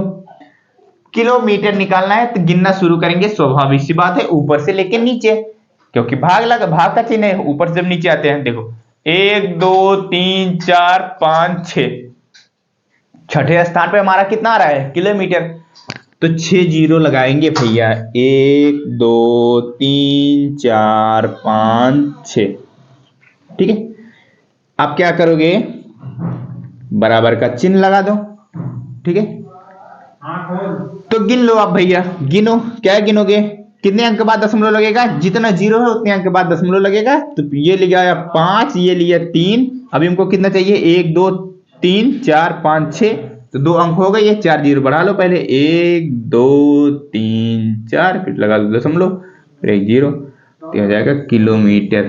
किलोमीटर निकालना है तो गिनना शुरू करेंगे, स्वाभाविक सी बात है, ऊपर से लेके नीचे, क्योंकि भाग का चिन्ह है, ऊपर से जब नीचे आते हैं, देखो 1 2 3 4 5 6, छठे स्थान पे हमारा कितना आ रहा है, किलोमीटर, तो 6 जीरो लगाएंगे भैया, 1 2 3 4 5 6, ठीक है। आप क्या करोगे, बराबर का चिन्ह लगा दो, ठीक है। तो गिन लो आप भैया, गिनो, क्या गिनोगे, कितने अंक के बाद दशमलव लगेगा, जितना जीरो है उतने अंक के बाद दशमलव लगेगा, तो ये लिया 5, ये लिया 3, अभी हमको कितना चाहिए, 1 2 3 4 5 6, तो 2 अंक हो गए, ये 4 जीरो बढ़ा लो पहले, 1 2 3 4, फिर लगा दो दशमलव, फिर 1 जीरो, तो हो जाएगा किलोमीटर,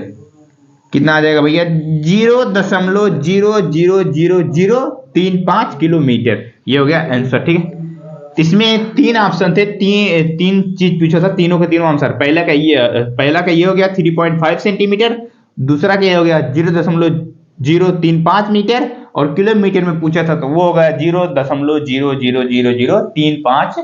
कितना आ जाएगा भैया, 0.0000035 किलोमीटर, ये हो गया आंसर, ठीक है। इसमें 3 ऑप्शन थे, तीन चीज पूछा था, तीनों के तीनों आंसर, पहला का ये हो गया 3.5 सेंटीमीटर, दूसरा का ये हो गया 0.035 मीटर, और किलोमीटर में पूछा था तो वो हो गया 0.0000035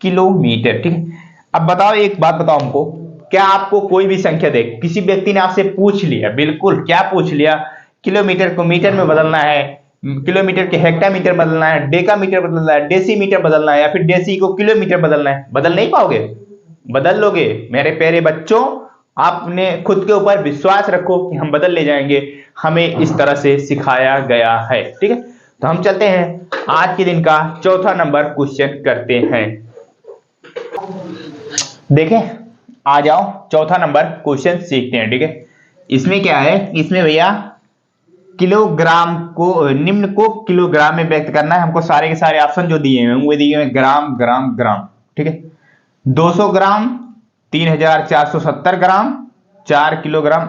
किलोमीटर, ठीक है। अब बताओ, एक बात बताओ हमको, क्या आपको कोई भी संख्या दे, किसी व्यक्ति ने आपसे पूछ लिया, बिल्कुल क्या पूछ लिया, किलोमीटर को मीटर में बदलना है, किलोमीटर के हेक्टामीटर बदलना है, डेकामीटर बदलना है, डेसीमीटर बदलना है, या फिर डेसी को किलोमीटर बदलना है, बदल नहीं पाओगे, बदल लोगे मेरे प्यारे बच्चों, आपने खुद के ऊपर विश्वास रखो कि हम बदल ले जाएंगे, हमें इस तरह से सिखाया गया है, ठीक है। तो हम चलते हैं आज के दिन का चौथा नंबर क्वेश्चन करते हैं। देखें, आ जाओ चौथा नंबर क्वेश्चन सीखते हैं, ठीक है। इसमें क्या है, इसमें भैया किलोग्राम को, निम्न को किलोग्राम में व्यक्त करना है, हमको सारे के सारे ऑप्शन जो दिए हैं वो दिए हैं ग्राम ग्राम ग्राम, ठीक है। 200 ग्राम, 3470 ग्राम, 4 किलोग्राम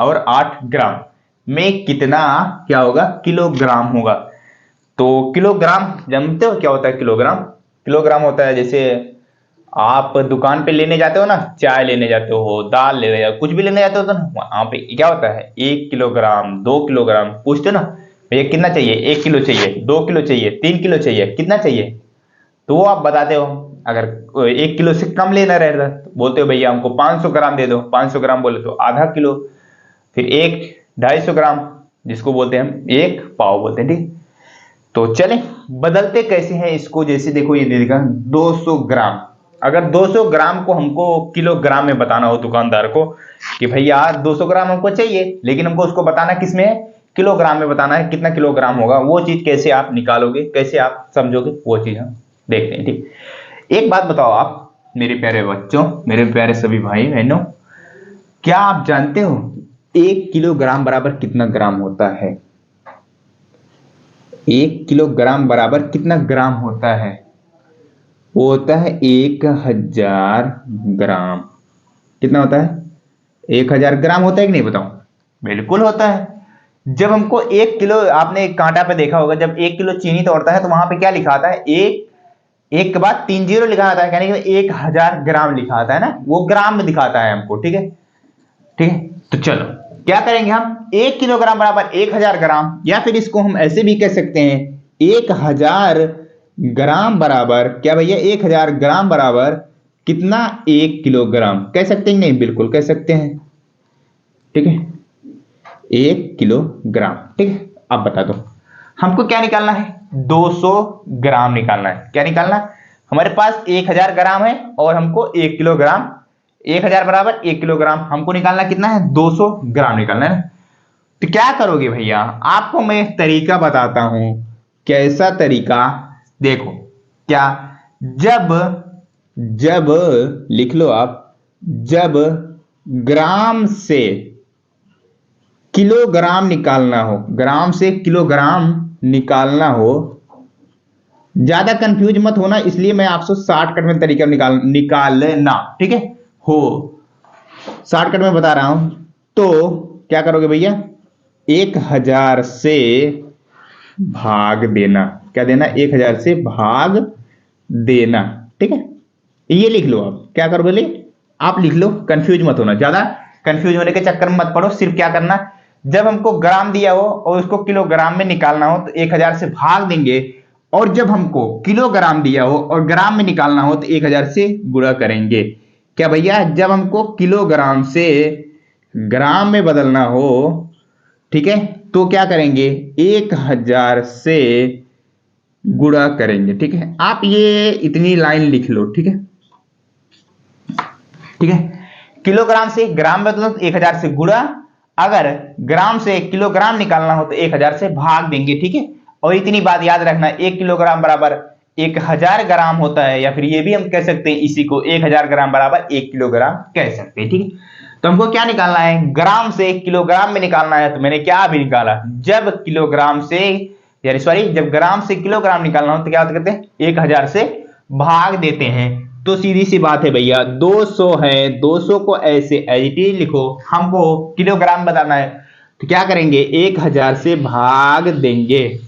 और 8 ग्राम में कितना क्या होगा, किलोग्राम होगा। तो किलोग्राम जानते हो क्या होता है, किलोग्राम, किलोग्राम होता है जैसे आप दुकान पे लेने जाते हो ना, चाय लेने जाते हो, दाल लेने जाते हो, कुछ भी लेने जाते हो तो ना, वहां पे क्या होता है, 1 किलोग्राम 2 किलोग्राम पूछते हो ना, भैया कितना चाहिए, 1 किलो चाहिए, 2 किलो चाहिए, 3 किलो चाहिए, कितना चाहिए, तो वो आप बताते हो। अगर 1 किलो से कम लेना रहता तो बोलते हो भैया हमको 500 ग्राम दे दो, 500 ग्राम बोले तो आधा किलो, फिर 250 ग्राम जिसको बोलते हैं हम 1 पाव बोलते हैं, ठीक। तो चले बदलते कैसे हैं इसको, जैसे देखो ये दे देगा 200 ग्राम, अगर 200 ग्राम को हमको किलोग्राम में बताना हो दुकानदार को कि भैया 200 ग्राम हमको चाहिए, लेकिन हमको उसको बताना किस में है, किलोग्राम में बताना है, कितना किलोग्राम होगा, वो चीज कैसे आप निकालोगे, कैसे आप समझोगे, वो चीज हम देखते हैं, ठीक। एक बात बताओ आप मेरे प्यारे बच्चों, मेरे प्यारे सभी भाई बहनों, क्या आप जानते हो 1 किलोग्राम बराबर कितना ग्राम होता है, 1 किलोग्राम बराबर कितना ग्राम होता है, वो होता है 1000 ग्राम, कितना होता है, 1000 ग्राम होता है कि नहीं, बताओ, बिल्कुल होता है। जब हमको 1 किलो, आपने एक कांटा पे देखा होगा, जब 1 किलो चीनी तोड़ता है तो वहां पे क्या लिखा आता है, एक के बाद 3 जीरो लिखा आता है, यानी कि 1000 ग्राम लिखा आता है ना, वो ग्राम में दिखाता है हमको, ठीक है, ठीक है। तो चलो क्या करेंगे हम, 1 किलोग्राम बराबर 1000 ग्राम, या फिर इसको हम ऐसे भी कह सकते हैं 1000 ग्राम बराबर क्या भैया, 1000 ग्राम बराबर कितना, 1 किलोग्राम, कह सकते हैं नहीं, बिल्कुल कह सकते हैं, ठीक है, 1 किलोग्राम, ठीक है। अब बता दो हमको क्या निकालना है, 200 ग्राम निकालना है, क्या निकालना है, हमारे पास 1000 ग्राम है और हमको 1 किलोग्राम, 1000 बराबर 1 किलोग्राम, हमको निकालना कितना है, 200 ग्राम निकालना है ना। तो क्या करोगे भैया, आपको मैं एक तरीका बताता हूं। कैसा तरीका? देखो क्या, जब जब लिख लो आप, जब ग्राम से किलोग्राम निकालना हो, ग्राम से किलोग्राम निकालना हो, ज्यादा कंफ्यूज मत होना, इसलिए मैं आपसे शॉर्टकट में तरीका निकालना, ठीक है हो, शॉर्टकट में बता रहा हूं। तो क्या करोगे भैया, 1000 से भाग देना। क्या देना? 1000 से भाग देना, ठीक है। ये लिख लो आप। क्या करोगे, आप लिख लो, कंफ्यूज मत होना, ज्यादा कंफ्यूज होने के चक्कर में मत पड़ो। सिर्फ क्या करना, जब हमको ग्राम दिया हो और उसको किलोग्राम में निकालना हो तो 1000 से भाग देंगे, और जब हमको किलोग्राम दिया हो और ग्राम में निकालना हो तो 1000 से गुणा करेंगे। क्या भैया, जब हमको किलोग्राम से ग्राम में बदलना हो, ठीक है, तो क्या करेंगे, 1000 से गुणा करेंगे, ठीक है। आप ये इतनी लाइन लिख लो, ठीक है, ठीक है। किलोग्राम से ग्राम में बदलो तो 1000 से गुणा, अगर ग्राम से किलोग्राम निकालना हो तो 1000 से भाग देंगे, ठीक है। और इतनी बात याद रखना, 1 किलोग्राम बराबर 1000 ग्राम होता है, या फिर ये भी हम कह सकते हैं इसी को 1000 ग्राम बराबर 1 किलोग्राम कह सकते हैं, ठीक है। तो हमको क्या निकालना है, ग्राम से किलोग्राम में निकालना है। तो मैंने क्या अभी निकाला, जब किलोग्राम से यानी सॉरी जब ग्राम से किलोग्राम निकालना हो तो क्या करते हैं, 1000 से भाग देते हैं। तो सीधी सी बात है भैया, 200 है, 200 को ऐसे एज इट इज लिखो, हमको किलोग्राम बताना है तो क्या करेंगे, 1000 से भाग देंगे,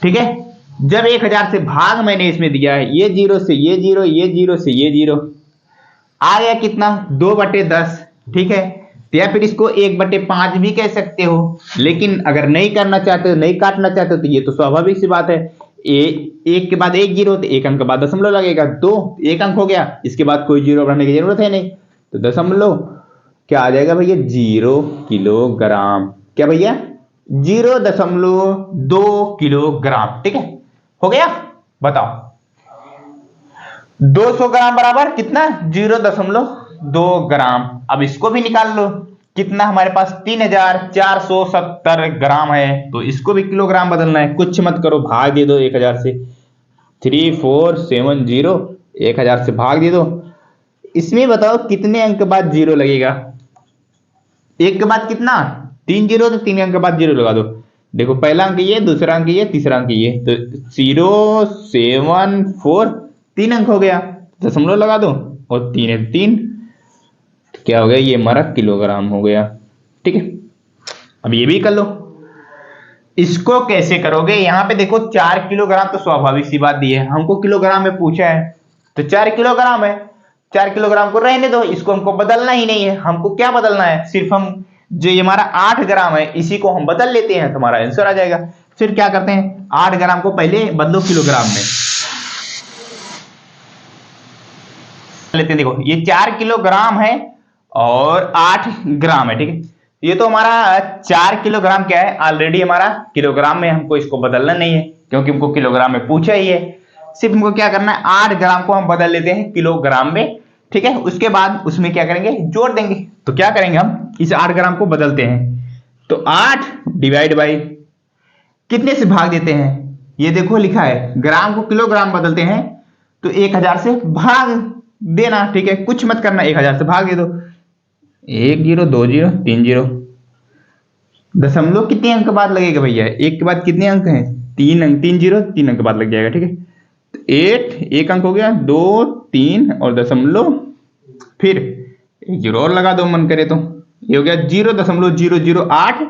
ठीक है। जब 1000 से भाग मैंने इसमें दिया है, ये जीरो से ये जीरो, ये जीरो से ये जीरो, आ गया कितना, 2/10, ठीक है। या फिर इसको 1/5 भी कह सकते हो, लेकिन अगर नहीं करना चाहते हो, नहीं काटना चाहते हो, तो ये तो स्वाभाविक सी बात है, एक के बाद एक जीरो, तो एक अंक के बाद दशमलव लगेगा, 2 एक अंक हो गया, इसके बाद कोई जीरो बढ़ाने की जरूरत है नहीं, तो दशमलव क्या आ जाएगा भैया, 0 किलोग्राम। क्या भैया, 0.2 किलोग्राम, ठीक है, हो गया। बताओ 200 ग्राम बराबर कितना, 0.2 ग्राम। अब इसको भी निकाल लो, कितना हमारे पास 3470 ग्राम है, तो इसको भी किलोग्राम बदलना है। कुछ मत करो, भाग दे दो 1000 से, 3470, 1000 से भाग दे दो। इसमें बताओ कितने अंक के बाद जीरो लगेगा, एक के बाद कितना, 3 जीरो, तो 3 अंक के बाद जीरो लगा दो। देखो पहला अंक ये, दूसरा अंक ये, तीसरा अंक ये, तो 074, 3 अंक हो गया, दशमलव लगा दो, और 3 है 3, क्या हो गया, ये हमारा किलोग्राम हो गया, ठीक है। अब ये भी कर लो। इसको कैसे करोगे, यहां पे देखो 4 किलोग्राम तो स्वाभाविक सी बात दी है, हमको किलोग्राम में पूछा है तो 4 किलोग्राम है, 4 किलोग्राम को रहने दो, इसको हमको बदलना ही नहीं है। हमको क्या बदलना है, सिर्फ हम जो ये हमारा 8 ग्राम है इसी को हम बदल लेते हैं तो हमारा आंसर आ जाएगा। फिर क्या करते हैं, 8 ग्राम को पहले बदलो किलोग्राम में लेते हैं। देखो ये 4 किलोग्राम है और 8 ग्राम है, ठीक है। ये तो हमारा 4 किलोग्राम क्या है, ऑलरेडी हमारा किलोग्राम में, हमको इसको बदलना नहीं है क्योंकि हमको किलोग्राम में पूछा ही है। सिर्फ हमको क्या करना है, 8 ग्राम को हम बदल लेते हैं किलोग्राम में, ठीक है। उसके बाद उसमें क्या करेंगे, जोड़ देंगे। तो क्या करेंगे, हम इस 8 ग्राम को बदलते हैं, तो 8 डिवाइड बाई कितने से भाग देते हैं, ये देखो लिखा है, ग्राम को किलोग्राम बदलते हैं तो 1000 से भाग देना, ठीक है। कुछ मत करना, 1000 से भाग दे दो, 1 जीरो, 2 जीरो, 3 जीरो, दशमलव कितने अंक बाद लगेगा भैया, एक के बाद कितने अंक हैं, 3 अंक, 3 जीरो 3 अंक बाद लग जाएगा, ठीक है। 8 एक अंक हो गया, 2 3 और दशमलव, फिर एक जीरो और लगा दो मन करे तो, ये हो गया 0.008,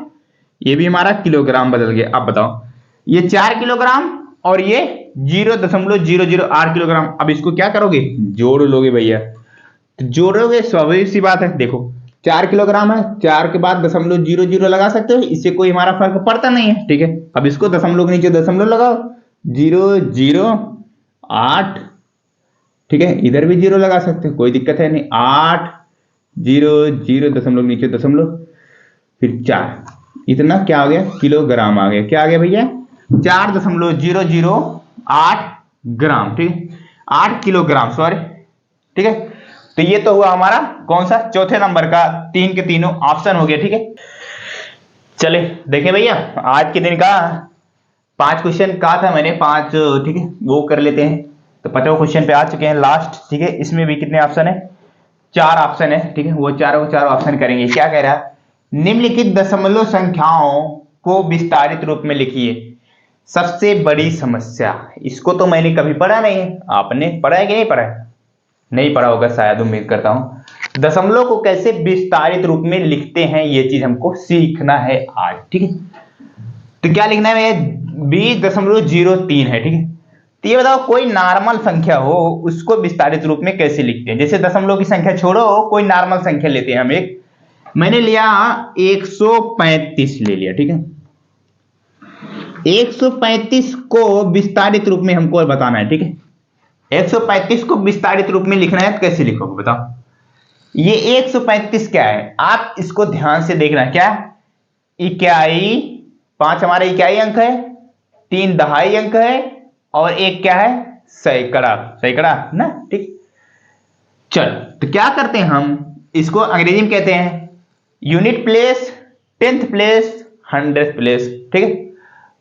ये भी हमारा किलोग्राम बदल गया। अब बताओ ये 4 किलोग्राम और ये 0.008 किलोग्राम, अब इसको क्या करोगे, जोड़ लोगे भैया। तो जोड़ोगे, स्वाभाविक सी बात है, देखो 4 किलोग्राम है, 4 के बाद 0.00 लगा सकते हो, इससे कोई हमारा फर्क पड़ता नहीं है, ठीक है। अब इसको दशमलव के नीचे दशमलव लगाओ, 0.08, ठीक है। इधर भी जीरो लगा सकते हो, कोई दिक्कत है नहीं, 8.00 दशमलव नीचे दशमलव, फिर 4, इतना क्या आ गया, किलोग्राम आ गया। क्या आ गया भैया, 4.008 ग्राम, ठीक है, 8 किलोग्राम सॉरी, ठीक है। तो ये तो हुआ हमारा कौन सा, चौथे नंबर का, 3 के तीनों ऑप्शन हो गया, ठीक है। चले देखें भैया, आज के दिन का 5 क्वेश्चन कहा था मैंने, 5 ठीक है वो कर लेते हैं। तो 50 क्वेश्चन पे आ चुके हैं लास्ट, ठीक है। इसमें भी कितने ऑप्शन है? 4 ऑप्शन है, ठीक है। वो चारों ऑप्शन करेंगे। क्या कह रहा है? निम्नलिखित दशमलव संख्याओं को विस्तारित रूप में लिखिए। सबसे बड़ी समस्या, इसको तो मैंने कभी पढ़ा नहीं है। आपने पढ़ा है कि नहीं पढ़ा है? नहीं पढ़ा होगा शायद, उम्मीद करता हूं। दशमलव को कैसे विस्तारित रूप में लिखते हैं, ये चीज हमको सीखना है आज, ठीक है। तो क्या लिखना है? 20.03 है, ठीक है। तो ये बताओ, कोई नॉर्मल संख्या हो उसको विस्तारित रूप में कैसे लिखते हैं? जैसे दशमलव की संख्या छोड़ो, कोई नॉर्मल संख्या लेते हैं हम। एक मैंने लिया 135 ले लिया, ठीक है। 135 को विस्तारित रूप में हमको बताना है, ठीक है। 135 को विस्तारित रूप में लिखना है तो कैसे लिखोगे बताओ? ये 135 क्या है? आप इसको ध्यान से देखना। क्या? इकाई, 5 हमारा इकाई अंक है, 3 दहाई अंक है, और 1 क्या है? सैकड़ा। सैकड़ा ना, ठीक। चल, तो क्या करते हैं हम? इसको अंग्रेजी में कहते हैं unit place, 10th place, 100th place, ठीक है।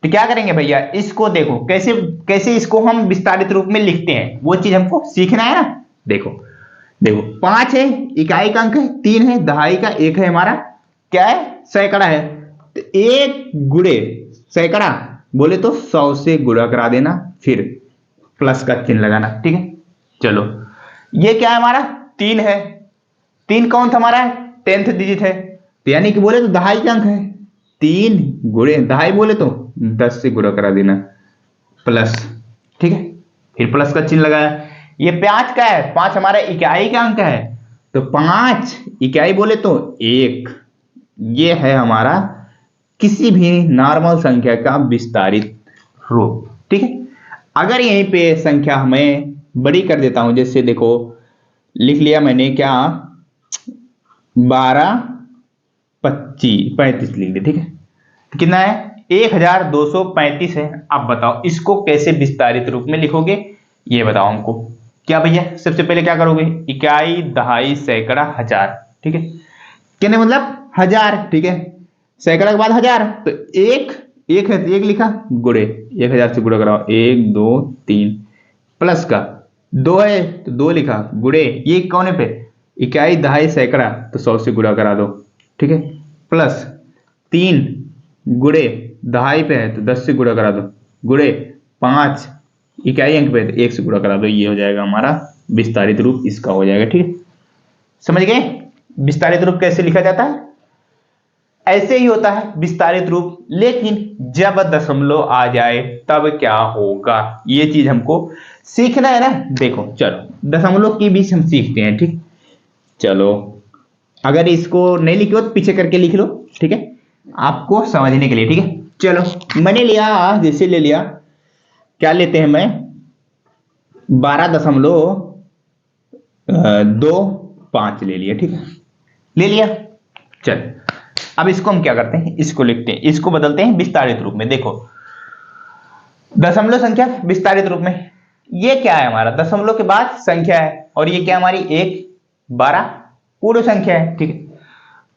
तो क्या करेंगे भैया, इसको देखो कैसे कैसे इसको हम विस्तारित रूप में लिखते हैं, वो चीज हमको सीखना है ना। देखो देखो, 5 है इकाई का अंक है, 3 है दहाई का, 1 है हमारा क्या है? सैकड़ा है। तो 1 गुणे सैकड़ा बोले तो 100 से गुणा करा देना, फिर प्लस का चिन्ह लगाना, ठीक है। चलो, ये क्या है हमारा? 3 है। 3 कौन था हमारा? 10th डिजिट है। तो यानी कि बोले तो दहाई का अंक है। 3 गुणे दहाई बोले तो 10 से गुणा करा देना, प्लस, ठीक है। फिर प्लस का चिन्ह लगाया। ये 5 का है, 5 हमारा इकाई का अंक है। तो 5 इकाई बोले तो 1। ये है हमारा किसी भी नॉर्मल संख्या का विस्तारित रूप, ठीक है। अगर यहीं पे संख्या हमें बड़ी कर देता हूं, जैसे देखो लिख लिया मैंने क्या, 12 25 35 लिख लिया, ठीक है। तो कितना है? 1235 है। अब बताओ इसको कैसे विस्तारित रूप में लिखोगे, ये बताओ हमको। क्या भैया, सबसे पहले क्या करोगे? इकाई दहाई सैकड़ा हजार, ठीक है। कितने मतलब? 1000, ठीक है। सैकड़ा के बाद 1000, तो एक है तो 1 लिखा, गुणे 1000 से गुणा कराओ, 1 2 3, प्लस का 2 है तो 2 लिखा, गुणे ये कौन है पे? इकाई दहाई सैकड़ा, तो 100 से गुणा करा दो, ठीक है। प्लस 3 गुणे दहाई पे है तो 10 से गुणा करा दो, गुणे 5 इकाई अंक पे है तो 1 से गुणा करा दो। ये हो जाएगा हमारा विस्तारित रूप, इसका हो जाएगा, ठीक है। समझ गए विस्तारित रूप कैसे लिखा जाता है? ऐसे ही होता है विस्तारित रूप। लेकिन जब दशमलव आ जाए तब क्या होगा, ये चीज हमको सीखना है ना। देखो चलो, दशमलव की भी हम सीखते हैं, ठीक। चलो, अगर इसको नहीं लिखो तो पीछे करके लिख लो, ठीक है, आपको समझने के लिए, ठीक है। चलो, मैंने लिया, जैसे ले लिया, क्या लेते हैं मैं, 12.25 ले लिया, ठीक है। ले लिया। चल, अब इसको हम क्या करते हैं, इसको लिखते हैं, इसको बदलते हैं विस्तारित रूप में। देखो, दशमलव संख्या विस्तारित रूप में, ये क्या है हमारा? दशमलव के बाद संख्या है, और ये क्या हमारी 1 12 पूर्ण संख्या है, ठीक है।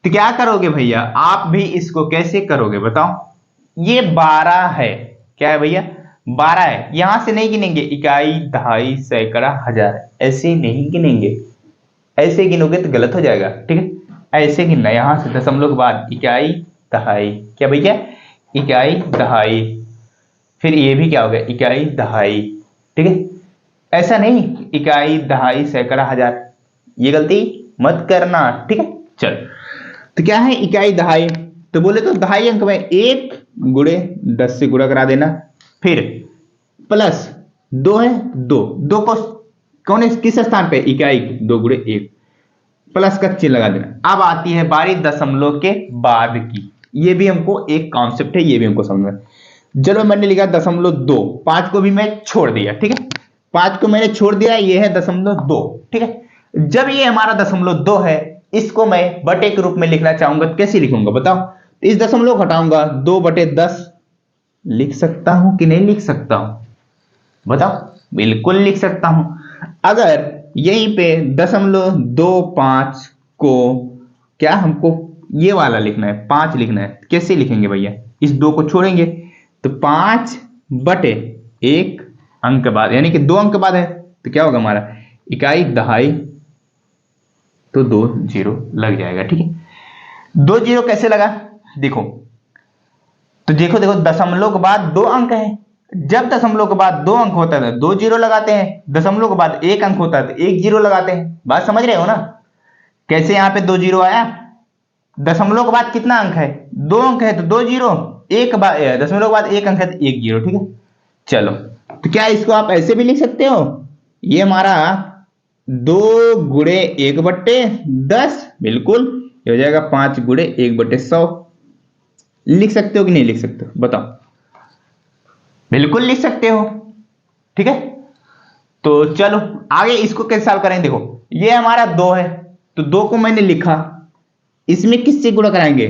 तो क्या करोगे भैया, आप भी इसको कैसे करोगे बताओ? ये 12 है, क्या है भैया? 12 है। यहां से नहीं गिनेंगे, इकाई दहाई सैकड़ा हजार, ऐसे नहीं गिनेंगे। ऐसे गिनोगे तो गलत हो जाएगा, ठीक है। ऐसे गिनना, यहां से दशमलव के बाद इकाई दहाई, क्या भैया? इकाई दहाई, फिर ये भी क्या हो गया? इकाई दहाई, ठीक है। ऐसा नहीं इकाई दहाई सैकड़ा हजार, ये गलती मत करना, ठीक है। चल, तो क्या है? इकाई दहाई, तो बोले तो दहाई अंक में 1 गुणे 10 से गुणा करा देना, फिर प्लस 2 है, 2 को कौन है किस स्थान पे? इकाई, 2 गुणे 1, प्लस का चिन्ह लगा देना। अब आती है बारी दशमलव के बाद की। ये भी हमको एक कॉन्सेप्ट है, ये भी हमको समझना। चलो, मैंने लिखा 0.2, 5 को भी मैं छोड़ दिया, ठीक है। 5 को मैंने छोड़ दिया, ये है 0.2, ठीक है। जब ये हमारा 0.2 है, इसको मैं बटे के रूप में लिखना चाहूंगा तो कैसे लिखूंगा बताओ? तो इस दशमलव हटाऊंगा, 2/10 लिख सकता हूं कि नहीं लिख सकता हूं बताओ? बिल्कुल लिख सकता हूं। अगर यहीं पे 0.25 को क्या हमको ये वाला लिखना है, 5 लिखना है। कैसे लिखेंगे भैया, इस 2 को छोड़ेंगे तो 5/1 अंक बाद, यानी कि 2 अंक बाद है तो क्या होगा हमारा, इकाई दहाई, तो 2 जीरो लग जाएगा। ठीक है, 2 जीरो कैसे लगा, देखो तो देखो दशमलव के बाद 2 अंक है। जब दशमलव के बाद 2 अंक होता है तो 2 जीरो लगाते हैं, दशमलव के बाद 1 अंक होता है तो 1 जीरो लगाते हैं। बात समझ रहे हो ना, कैसे यहां पे 2 जीरो आया, दशमलव के बाद कितना अंक है, 2 अंक है तो 2 जीरो, दशमलव के बाद 1 अंक है तो 1 जीरो। ठीक है, चलो तो क्या इसको आप ऐसे भी लिख सकते हो, ये हमारा 2 गुणे 1/10, बिल्कुल ये हो जाएगा 5 गुणे 1/100। लिख सकते हो कि नहीं लिख सकते हो बताओ, बिल्कुल लिख सकते हो। ठीक है, तो चलो आगे इसको कैसे सॉल्व करेंगे, देखो ये हमारा 2 है तो 2 को मैंने लिखा, इसमें किससे गुणा कराएंगे,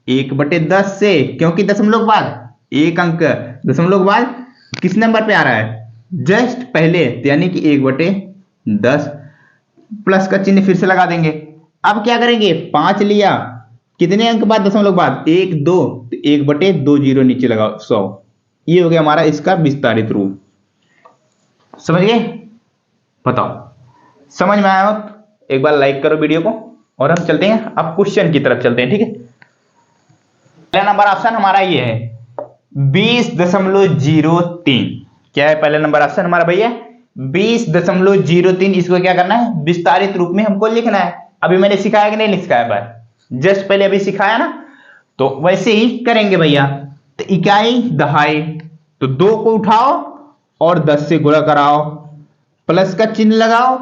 1/10 से, क्योंकि दशमलव के बाद 1 अंक, दशमलव के बाद किस नंबर पे आ रहा है, जस्ट पहले, यानी कि 1/10, प्लस का चिन्ह फिर से लगा देंगे। अब क्या करेंगे, 5 लिया, कितने अंक बाद दशमलव बाद, 1 2, तो 1/2 जीरो नीचे लगाओ 100। ये हो गया हमारा इसका विस्तारित रूप। समझ गए, बताओ समझ में आया हो, एक बार लाइक करो वीडियो को, और हम चलते हैं अब क्वेश्चन की तरफ चलते हैं। ठीक है, पहला नंबर ऑप्शन हमारा ये है 20.03। क्या है पहला नंबर ऑप्शन हमारा भैया, 20.03। इसको क्या करना है, विस्तारित रूप में हमको लिखना है। अभी मैंने सिखाया कि नहीं सिखाया, पर जस्ट पहले अभी सिखाया ना, तो वैसे ही करेंगे भैया। तो इकाई दहाई, तो 2 को उठाओ और 10 से गुणा कराओ, प्लस का चिन्ह लगाओ,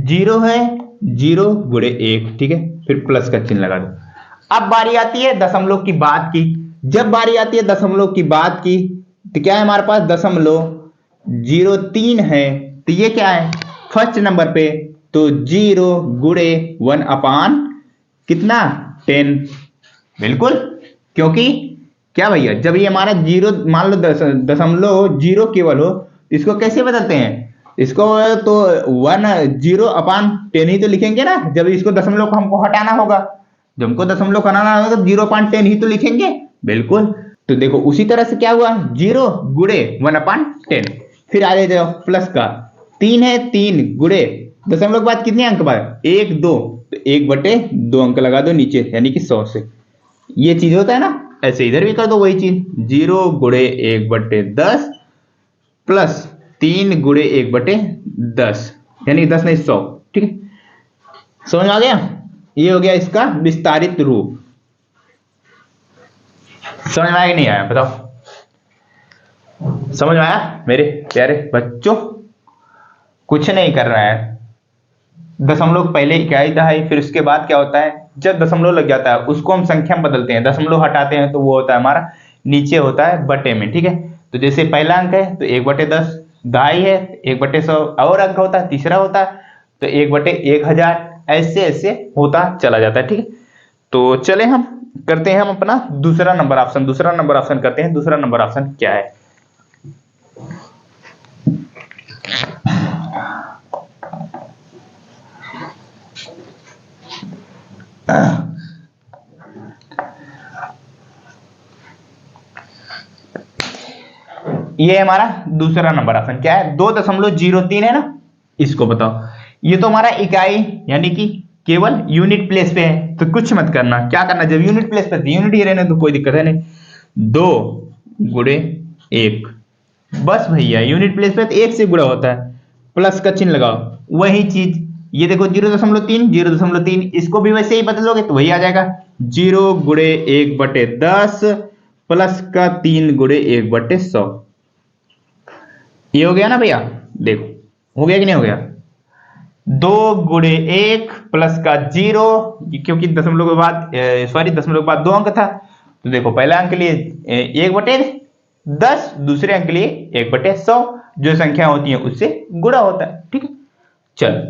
जीरो है, 0 गुणे 1। ठीक है, फिर प्लस का चिन्ह लगा दो। अब बारी आती है दशमलव की बात की। जब बारी आती है दशमलव की बात की, तो क्या है हमारे पास, 0.03 है, तो ये क्या है फर्स्ट नंबर पे, तो 0 गुणे 1/, कितना 10, बिल्कुल, क्योंकि क्या भैया, जब ये हमारा 0 मान लो दशमलव 0 केवल हो, इसको कैसे बदलते हैं, इसको तो 0/10 ही तो लिखेंगे ना। जब इसको दशमलव को हमको हटाना होगा, जब हमको दशमलव हटाना होगा तो 0/10 ही तो लिखेंगे, बिल्कुल। तो देखो उसी तरह से क्या हुआ, 0 गुणे 1/10, फिर आगे जाओ प्लस का 3 है, 3 गुणे दशमलव के बाद कितने अंक बाद, 1 2, तो 1/2 अंक लगा दो नीचे, यानी कि 100 से। ये चीज होता है ना, ऐसे इधर भी कर दो वही चीज, 0 गुणे 1/10 प्लस 3 गुणे 1/10, यानी 10 नहीं 100। ठीक है, समझ आ गया, ये हो गया इसका विस्तारित रूप। समझ में आया कि नहीं आया बताओ, समझ में आया मेरे प्यारे बच्चों, कुछ नहीं कर रहा है, दशमलव पहले इकाई दहाई, फिर उसके बाद क्या होता है, जब दशमलव लग जाता है उसको हम संख्या में बदलते हैं, दशमलव हटाते हैं तो वो होता है हमारा नीचे होता है बटे में। ठीक है, तो जैसे पहला अंक है तो 1/10, दहाई है 1/100, और अंक होता है तीसरा होता है तो 1/1000, ऐसे ऐसे होता चला जाता है। ठीक है, तो चले हम करते हैं हम अपना दूसरा नंबर ऑप्शन करते हैं। दूसरा नंबर ऑप्शन क्या है, ये हमारा दूसरा नंबर ऑप्शन क्या है, 2.03 है ना, इसको बताओ। ये तो हमारा इकाई यानी कि केवल यूनिट प्लेस पे है, तो कुछ मत करना, क्या करना, जब यूनिट प्लेस पे यूनिट ही रहने तो कोई दिक्कत है नहीं, 2 गुणे 1, बस भैया यूनिट प्लेस पे तो 1 से गुणा होता है, प्लस का चिन्ह लगाओ, वही चीज ये देखो 0.3, इसको भी वैसे ही बदलोगे तो वही आ जाएगा, 0 गुणे 1/10 प्लस का 3 गुणे 1/100। ये हो गया ना भैया, देखो हो गया कि नहीं हो गया, 2 गुणे 1 प्लस का 0, क्योंकि दशमलव के बाद दशमलव के बाद 2 अंक था, तो देखो पहला अंक के लिए 1/10, दूसरे अंक के लिए 1/100, जो संख्या होती है उससे गुणा होता है। ठीक है, चलो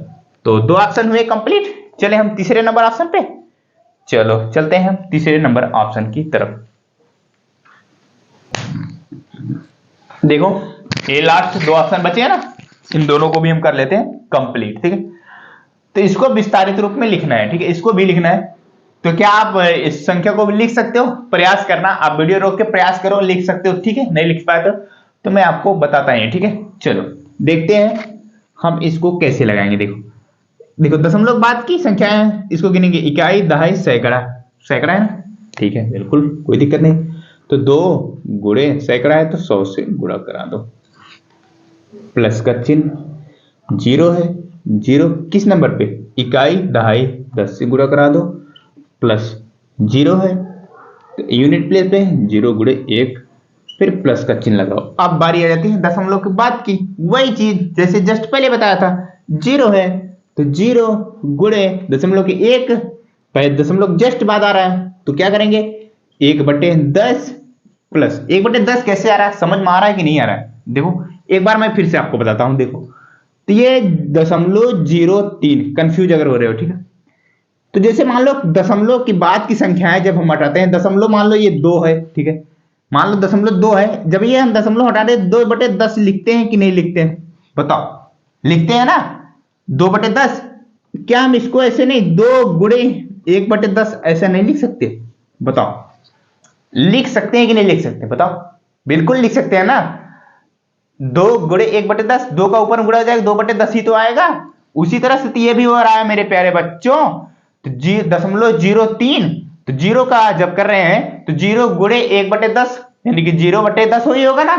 तो 2 ऑप्शन हुए कंप्लीट। चले हम तीसरे नंबर ऑप्शन पे, चलो चलते हैं हम तीसरे नंबर ऑप्शन की तरफ। देखो ये लास्ट 2 ऑप्शन बचे हैं ना, इन दोनों को भी हम कर लेते हैं कंप्लीट। ठीक है, तो इसको विस्तारित रूप में लिखना है। ठीक है, इसको भी लिखना है, तो क्या आप इस संख्या को भी लिख सकते हो? प्रयास करना, आप वीडियो रोक के प्रयास करो, लिख सकते हो, ठीक है। नहीं लिख पाए तो मैं आपको बताता ही, ठीक है। चलो देखते हैं हम इसको कैसे लगाएंगे। देखो देखो, दशमलव बाद की संख्या है, इसको गिनेंगे, इकाई, दहाई, सैकड़ा। सैकड़ा है ना, ठीक है, बिल्कुल कोई दिक्कत नहीं। तो 2 गुणे सैकड़ा है तो 100 से गुणा करा दो, प्लस का चिन्ह, जीरो है, जीरो किस नंबर पे, इकाई, दहाई, 10 से गुणा करा दो, प्लस जीरो है तो यूनिट प्लेस पे 0 गुणे 1, फिर प्लस का चिन्ह लगाओ। अब बारी आ जाती है दशमलव के बाद की, वही चीज जैसे जस्ट पहले बताया था, जीरो है तो 0 गुणे दशमलव के 1, पहले दशमलव जस्ट बाद आ रहा है तो क्या करेंगे, 1/10 प्लस 1/10 कैसे आ रहा है, समझ में आ रहा है कि नहीं आ रहा है? देखो एक बार मैं फिर से आपको बताता हूं। देखो तो ये 0.03, कंफ्यूज अगर हो रहे हो, ठीक है। तो जैसे मान लो दशमलव की बाद की संख्याएं जब हम हटाते हैं, दशमलव मान लो ये 2 है, ठीक है, मान लो दशमलव 2 है, जब ये हम दशमलव हटाते हैं 2/10 लिखते हैं कि नहीं लिखते हैं, बताओ? लिखते हैं ना 2/10। क्या हम इसको ऐसे नहीं 2 गुणे 1/10 ऐसा नहीं लिख सकते? बताओ, लिख सकते हैं कि नहीं लिख सकते, बताओ? बिल्कुल लिख सकते हैं ना। 2 गुणे 1/10, 2 का ऊपर गुणा हो जाएगा 2/10 ही तो आएगा। उसी तरह से ये भी हो रहा है मेरे प्यारे बच्चों। तो 0.03, तो जीरो का जब कर रहे हैं तो 0 गुणे 1/10 यानी कि 0/10 हो ही होगा ना।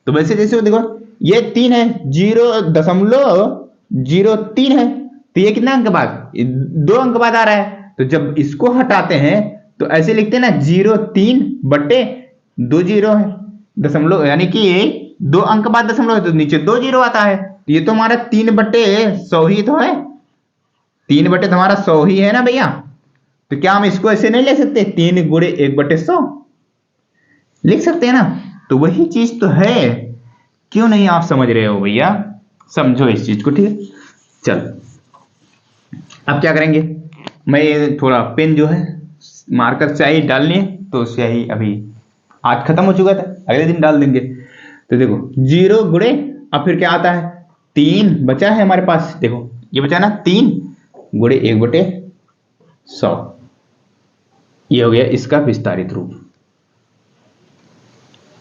तो वैसे जैसे देखो ये 3 है, 0.03 है, तो ये कितना अंक बाद, 2 अंक बाद आ रहा है। तो जब इसको हटाते हैं तो ऐसे लिखते हैं ना, 0.3/2 जीरो है दशमलव, यानी कि 2 अंक बाद दशमलव है तो नीचे 2 जीरो आता है। तो ये तो हमारा 3/100 ही तो है, 3/100 हमारा 100 ही है ना भैया। तो क्या हम इसको ऐसे नहीं ले सकते, 3 गुणे 1/100 लिख सकते हैं ना। तो वही चीज तो है, क्यों नहीं आप समझ रहे हो भैया? समझो इस चीज को, ठीक है। चलो अब क्या करेंगे, मैं थोड़ा पेन जो है मार्कर स्याही डालनी है, तो स्याही अभी आज खत्म हो चुका था, अगले दिन डाल देंगे। तो देखो 0 गुणे, अब फिर क्या आता है, 3 बचा है हमारे पास, देखो ये बचा ना, 3 गुणे 1/100, ये हो गया इसका विस्तारित रूप,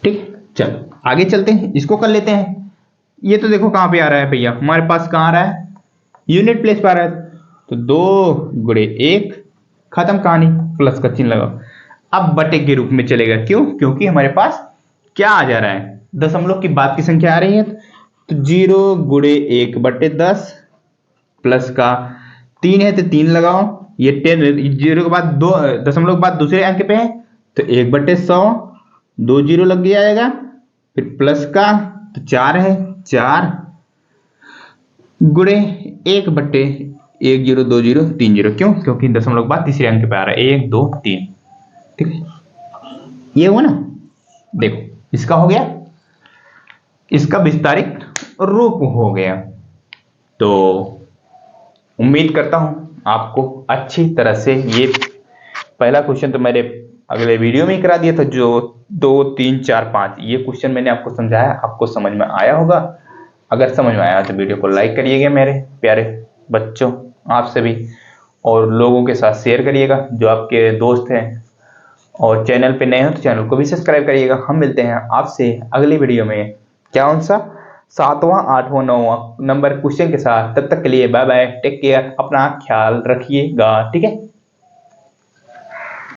ठीक। चलो आगे चलते हैं, इसको कर लेते हैं। ये तो देखो कहां पे आ रहा है भैया, हमारे पास कहां आ रहा है, यूनिट प्लेस पर आ रहा है। तो 2 गुणे 1, खत्म कहानी, प्लस का चिन्ह लगाओ। अब बटे के रूप में चलेगा, क्यों? क्योंकि हमारे पास क्या आ जा रहा है, दशमलव की बाद की संख्या आ रही है। तो 0 गुणे 1/10 प्लस का 3 है तो 3 लगाओ, ये 10, 0 के बाद 2 दशमलव के बाद दूसरे अंक पे है तो 1/100, 2 जीरो लग जाएगा, फिर प्लस का तो 4 है, 4 गुणे 1/1, 0 2 0 3 0, क्यों? क्योंकि दशमलव के बाद तीसरे अंक पे आ रहा है, 1 2 3, ठीक है। ये हुआ ना, देखो इसका हो गया, इसका विस्तारित रूप हो गया। तो उम्मीद करता हूं आपको अच्छी तरह से, ये पहला क्वेश्चन तो मेरे अगले वीडियो में ही करा दिया था, जो 2 3 4 5 ये क्वेश्चन मैंने आपको समझाया, आपको समझ में आया होगा। अगर समझ में आया तो वीडियो को लाइक करिएगा मेरे प्यारे बच्चों, आप सभी, और लोगों के साथ शेयर करिएगा जो आपके दोस्त हैं, और चैनल पे नए हो तो चैनल को भी सब्सक्राइब करिएगा। हम मिलते हैं आपसे अगली वीडियो में, कौन सा, 7वां 8वां 9वां नंबर क्वेश्चन के साथ। तब तक के लिए बाय बाय, टेक केयर, अपना ख्याल रखिएगा, ठीक है।